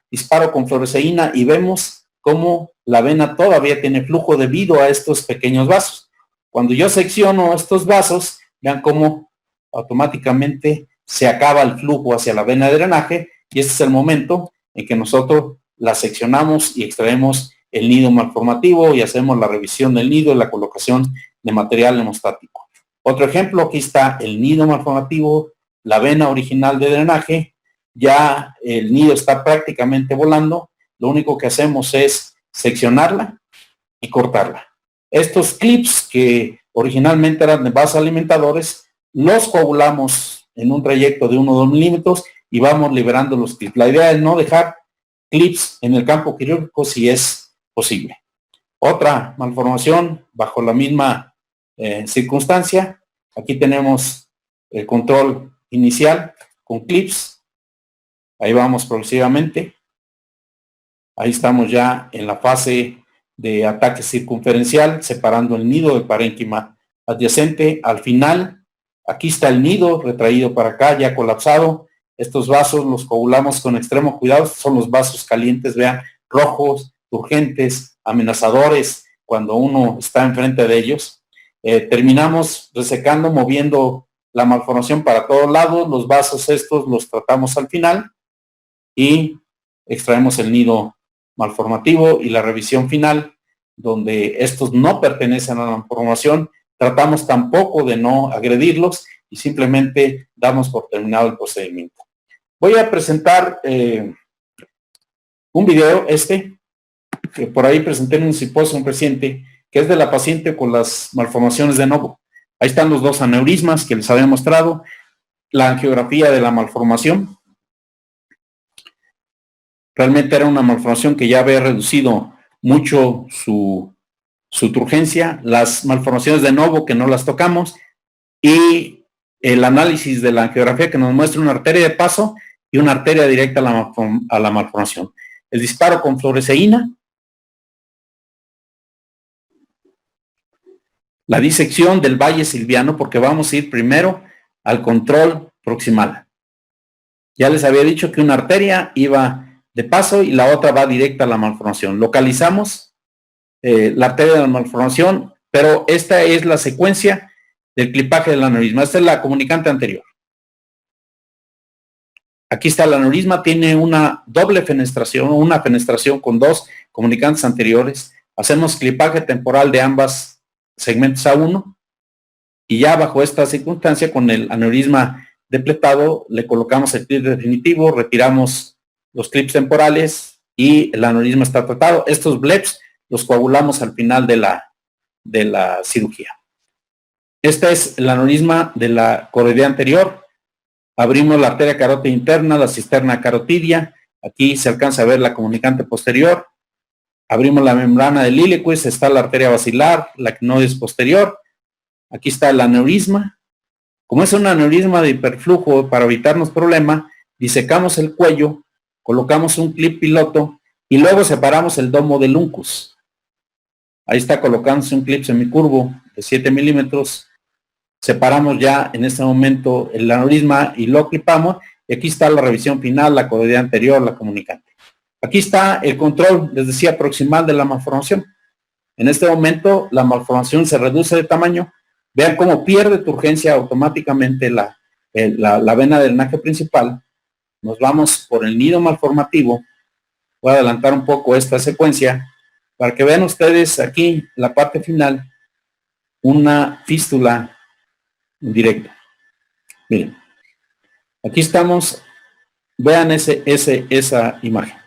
disparo con fluoresceína y vemos cómo la vena todavía tiene flujo debido a estos pequeños vasos. Cuando yo secciono estos vasos, vean cómo automáticamente se acaba el flujo hacia la vena de drenaje y este es el momento en que nosotros la seccionamos y extraemos el nido malformativo y hacemos la revisión del nido y la colocación de material hemostático. Otro ejemplo, aquí está el nido malformativo, la vena original de drenaje, ya el nido está prácticamente volando, lo único que hacemos es seccionarla y cortarla. Estos clips que originalmente eran de vasos alimentadores, los coagulamos en un trayecto de 1 o 2 milímetros y vamos liberando los clips. La idea es no dejar clips en el campo quirúrgico si es posible. Otra malformación bajo la misma circunstancia. Aquí tenemos el control inicial con clips. Ahí vamos progresivamente. Ahí estamos ya en la fase de ataque circunferencial, separando el nido del parénquima adyacente. Al final, aquí está el nido retraído para acá, ya colapsado. Estos vasos los coagulamos con extremo cuidado. Son los vasos calientes, vean, rojos, urgentes, amenazadores, cuando uno está enfrente de ellos. Terminamos resecando, moviendo la malformación para todos lados. Los vasos estos los tratamos al final y extraemos el nido malformativo y la revisión final, donde estos no pertenecen a la malformación, tratamos tampoco de no agredirlos y simplemente damos por terminado el procedimiento. Voy a presentar un video, que por ahí presenté en un simposio reciente, que es de la paciente con las malformaciones de novo. Ahí están los 2 aneurismas que les había mostrado, la angiografía de la malformación. Realmente era una malformación que ya había reducido mucho su turgencia, las malformaciones de novo que no las tocamos y el análisis de la angiografía que nos muestra una arteria de paso y una arteria directa a la malformación. El disparo con fluoresceína, la disección del valle silviano, porque vamos a ir primero al control proximal. Ya les había dicho que una arteria iba de paso y la otra va directa a la malformación. Localizamos la arteria de la malformación, pero esta es la secuencia del clipaje del aneurisma. Esta es la comunicante anterior. Aquí está el aneurisma, tiene una doble fenestración, una fenestración con 2 comunicantes anteriores. Hacemos clipaje temporal de ambas segmentos A1 y ya bajo esta circunstancia con el aneurisma depletado le colocamos el clip definitivo, retiramos los clips temporales y el aneurisma está tratado. Estos bleps los coagulamos al final de la cirugía. Este es el aneurisma de la coroidea anterior. Abrimos la arteria carótida interna, la cisterna carotidia. Aquí se alcanza a ver la comunicante posterior. abrimos la membrana del iliquis, está la arteria basilar, la cnoides posterior, aquí está el aneurisma. Como es un aneurisma de hiperflujo, para evitarnos problema, disecamos el cuello, colocamos un clip piloto y luego separamos el domo del uncus. Ahí está colocándose un clip semicurvo de 7 milímetros. Separamos ya en este momento el aneurisma y lo clipamos. Y aquí está la revisión final, la coroidea anterior, la comunicante. Aquí está el control, les decía, proximal de la malformación. En este momento la malformación se reduce de tamaño. Vean cómo pierde turgencia automáticamente la vena del drenaje principal. Nos vamos por el nido malformativo. Voy a adelantar un poco esta secuencia para que vean ustedes aquí, la parte final, una fístula directa. Miren, aquí estamos, vean esa imagen.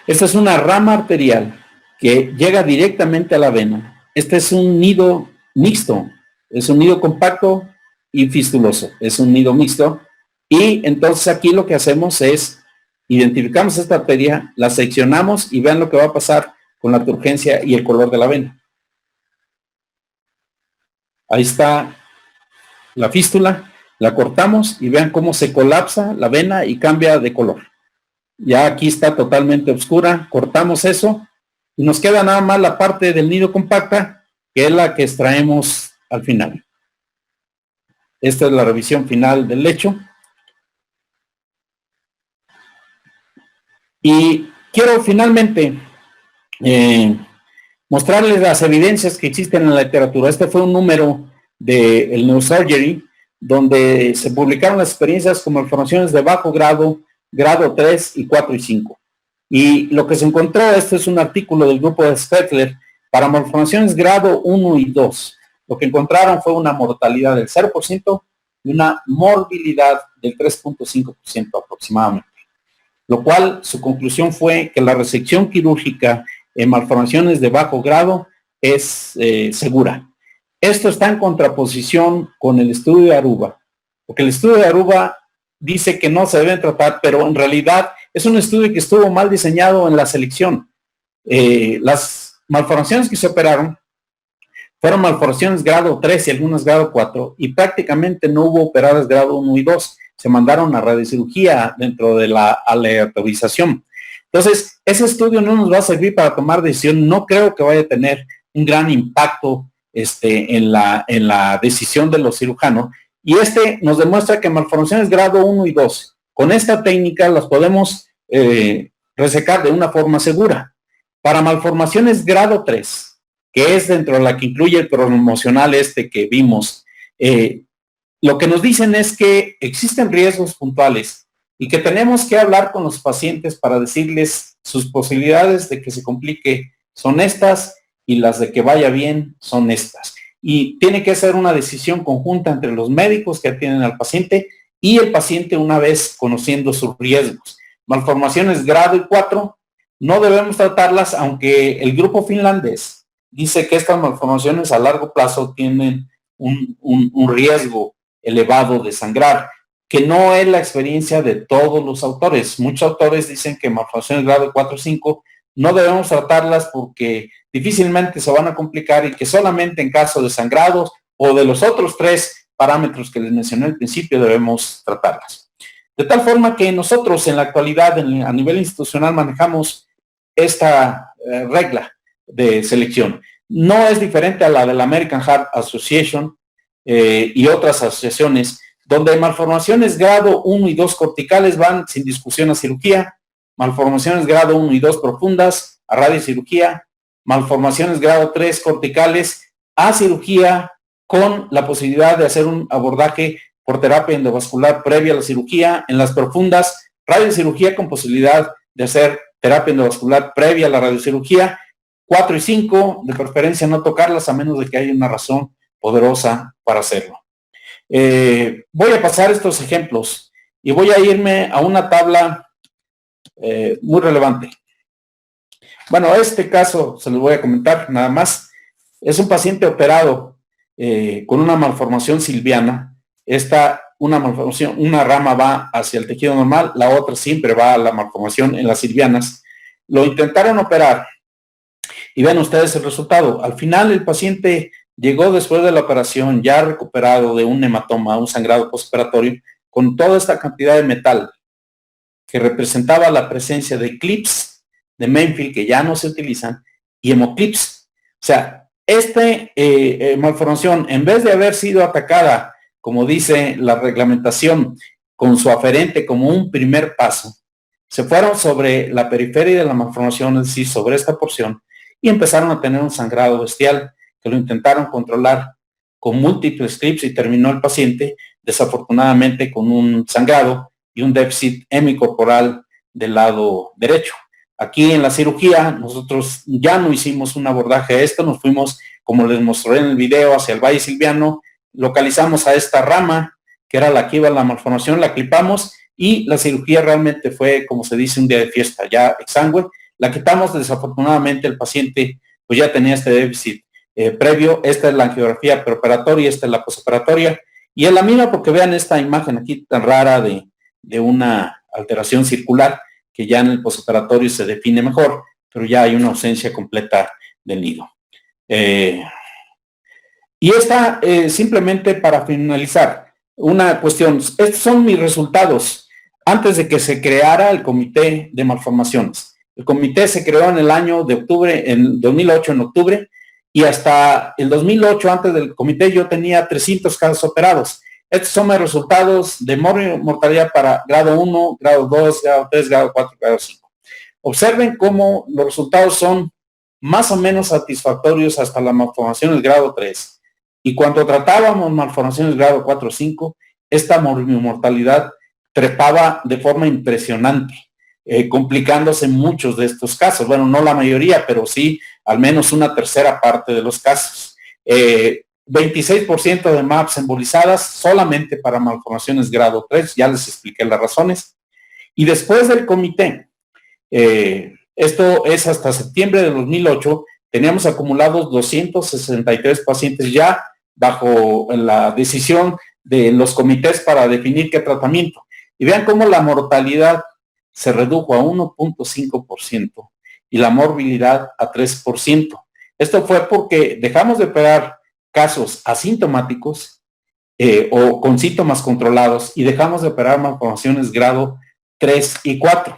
Esta es una rama arterial que llega directamente a la vena. Este es un nido mixto, es un nido compacto y fistuloso, es un nido mixto. Y entonces aquí lo que hacemos es, identificamos esta arteria, la seccionamos y vean lo que va a pasar con la turgencia y el color de la vena. Ahí está la fístula, la cortamos y vean cómo se colapsa la vena y cambia de color. Ya aquí está totalmente oscura, cortamos eso y nos queda nada más la parte del nido compacta, que es la que extraemos al final. Esta es la revisión final del lecho. Y quiero finalmente mostrarles las evidencias que existen en la literatura. Este fue un número del Neurosurgery, donde se publicaron las experiencias con malformaciones de bajo grado, grado 3 y 4 y 5. Y lo que se encontró, este es un artículo del grupo de Speckler, para malformaciones grado 1 y 2. Lo que encontraron fue una mortalidad del 0% y una morbilidad del 3.5% aproximadamente. Lo cual, su conclusión fue que la resección quirúrgica en malformaciones de bajo grado es segura. Esto está en contraposición con el estudio de Aruba, porque el estudio de Aruba dice que no se deben tratar, pero en realidad es un estudio que estuvo mal diseñado en la selección. Las malformaciones que se operaron fueron malformaciones grado 3 y algunas grado 4, y prácticamente no hubo operadas grado 1 y 2. Se mandaron a radiocirugía dentro de la aleatorización. Entonces, ese estudio no nos va a servir para tomar decisión. No creo que vaya a tener un gran impacto en la decisión de los cirujanos. Y nos demuestra que malformaciones grado 1 y 2, con esta técnica las podemos resecar de una forma segura. Para malformaciones grado 3, que es dentro de la que incluye el promocional que vimos, lo que nos dicen es que existen riesgos puntuales y que tenemos que hablar con los pacientes para decirles sus posibilidades de que se complique son estas y las de que vaya bien son estas. Y tiene que ser una decisión conjunta entre los médicos que atienden al paciente y el paciente una vez conociendo sus riesgos. Malformaciones grado y 4 no debemos tratarlas, aunque el grupo finlandés dice que estas malformaciones a largo plazo tienen un riesgo elevado de sangrar, que no es la experiencia de todos los autores. Muchos autores dicen que malformaciones grado 4 o 5 no debemos tratarlas porque difícilmente se van a complicar y que solamente en caso de sangrados o de los otros 3 parámetros que les mencioné al principio debemos tratarlas. De tal forma que nosotros en la actualidad a nivel institucional manejamos esta regla de selección. No es diferente a la de la American Heart Association y otras asociaciones, donde malformaciones grado 1 y 2 corticales van sin discusión a cirugía, malformaciones grado 1 y 2 profundas a radiocirugía, malformaciones grado 3 corticales a cirugía con la posibilidad de hacer un abordaje por terapia endovascular previa a la cirugía. En las profundas, radiocirugía con posibilidad de hacer terapia endovascular previa a la radiocirugía. 4 y 5, de preferencia no tocarlas a menos de que haya una razón poderosa para hacerlo. Voy a pasar estos ejemplos y voy a irme a una tabla muy relevante. Bueno, este caso se los voy a comentar nada más. Es un paciente operado con una malformación silviana. Esta una malformación, una rama va hacia el tejido normal, la otra siempre va a la malformación en las silvianas. Lo intentaron operar y vean ustedes el resultado. Al final el paciente llegó después de la operación ya recuperado de un hematoma, un sangrado postoperatorio, con toda esta cantidad de metal que representaba la presencia de clips de Mansfield que ya no se utilizan y hemoclips. O sea, esta malformación, en vez de haber sido atacada, como dice la reglamentación, con su aferente como un primer paso, se fueron sobre la periferia de la malformación, es decir, sobre esta porción, y empezaron a tener un sangrado bestial que lo intentaron controlar con múltiples clips y terminó el paciente desafortunadamente con un sangrado y un déficit hemicorporal del lado derecho. Aquí en la cirugía nosotros ya no hicimos un abordaje a esto, nos fuimos, como les mostré en el video, hacia el Valle Silviano, localizamos a esta rama, que era la que iba a la malformación, la clipamos y la cirugía realmente fue, como se dice, un día de fiesta, ya exangüe. La quitamos, desafortunadamente el paciente pues ya tenía este déficit previo. Esta es la angiografía preoperatoria, esta es la postoperatoria, y es la misma porque vean esta imagen aquí tan rara de una alteración circular que ya en el postoperatorio se define mejor, pero ya hay una ausencia completa del nido. Y esta, simplemente para finalizar, una cuestión, estos son mis resultados antes de que se creara el Comité de Malformaciones. El comité se creó en el año de octubre, en 2008, en octubre, y hasta el 2008, antes del comité, yo tenía 300 casos operados. Estos son mis resultados de mortalidad para grado 1, grado 2, grado 3, grado 4, grado 5. Observen cómo los resultados son más o menos satisfactorios hasta la malformación del grado 3. Y cuando tratábamos malformaciones grado 4 o 5, esta mortalidad trepaba de forma impresionante, complicándose muchos de estos casos. Bueno, no la mayoría, pero sí al menos una tercera parte de los casos. 26% de MAPS embolizadas solamente para malformaciones grado 3, ya les expliqué las razones. Y después del comité, esto es hasta septiembre de 2008, teníamos acumulados 263 pacientes ya bajo la decisión de los comités para definir qué tratamiento. Y vean cómo la mortalidad se redujo a 1.5% y la morbilidad a 3%. Esto fue porque dejamos de operar casos asintomáticos o con síntomas controlados y dejamos de operar malformaciones grado 3 y 4.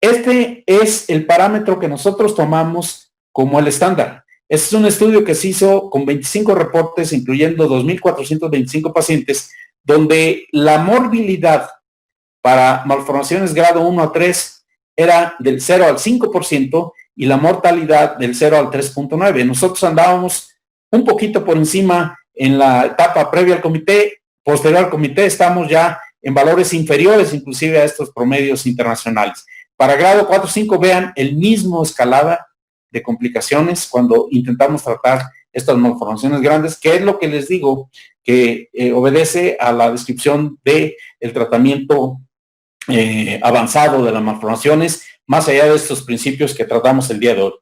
Este es el parámetro que nosotros tomamos como el estándar. Este es un estudio que se hizo con 25 reportes, incluyendo 2.425 pacientes, donde la morbilidad para malformaciones grado 1 a 3 era del 0 al 5% y la mortalidad del 0 al 3.9. Nosotros andábamos un poquito por encima en la etapa previa al comité. Posterior al comité estamos ya en valores inferiores inclusive a estos promedios internacionales. Para grado 4 o 5 vean el mismo escalada de complicaciones cuando intentamos tratar estas malformaciones grandes, que es lo que les digo, que obedece a la descripción del tratamiento avanzado de las malformaciones, más allá de estos principios que tratamos el día de hoy.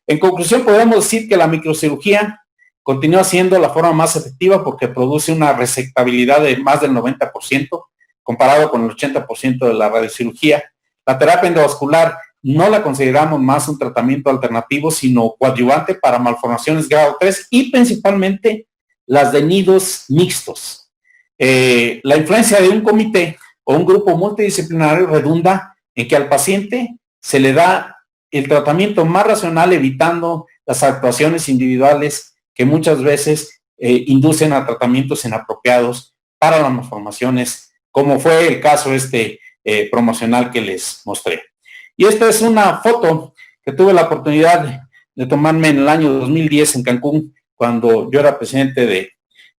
En conclusión, podemos decir que la microcirugía continúa siendo la forma más efectiva porque produce una resectabilidad de más del 90%, comparado con el 80% de la radiocirugía. La terapia endovascular no la consideramos más un tratamiento alternativo, sino coadyuvante para malformaciones grado 3 y principalmente las de nidos mixtos. La influencia de un comité o un grupo multidisciplinario redunda en que al paciente se le da el tratamiento más racional, evitando las actuaciones individuales que muchas veces inducen a tratamientos inapropiados para las malformaciones, como fue el caso promocional que les mostré. Y esta es una foto que tuve la oportunidad de tomarme en el año 2010 en Cancún, cuando yo era presidente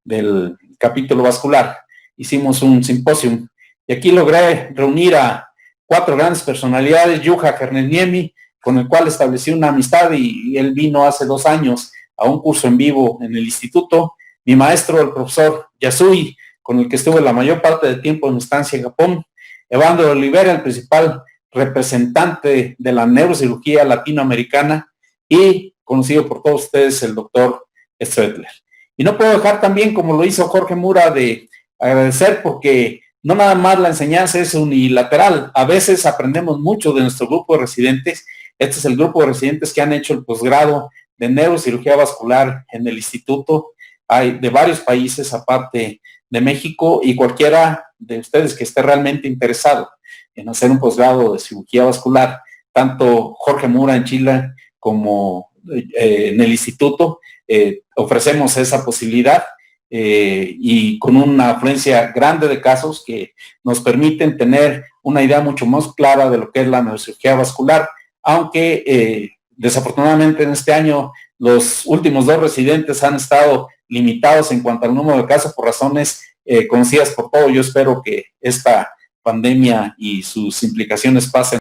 del capítulo vascular. Hicimos un simposio y aquí logré reunir a 4 grandes personalidades: Juha Hernesniemi, con el cual establecí una amistad y él vino hace 2 años a un curso en vivo en el instituto; mi maestro, el profesor Yasui, con el que estuve la mayor parte del tiempo en estancia en Japón; Evandro Olivera, el principal representante de la neurocirugía latinoamericana, y conocido por todos ustedes, el doctor Stretler. Y no puedo dejar también, como lo hizo Jorge Mura de agradecer porque no nada más la enseñanza es unilateral, a veces aprendemos mucho de nuestro grupo de residentes. Este es el grupo de residentes que han hecho el posgrado de neurocirugía vascular en el instituto. Hay de varios países aparte de México, y cualquiera de ustedes que esté realmente interesado en hacer un posgrado de cirugía vascular, tanto Jorge Mura en Chile como en el instituto, ofrecemos esa posibilidad, y con una afluencia grande de casos que nos permiten tener una idea mucho más clara de lo que es la neurocirugía vascular, aunque desafortunadamente en este año los últimos 2 residentes han estado limitados en cuanto al número de casos por razones conocidas por todos. Yo espero que esta pandemia y sus implicaciones pasen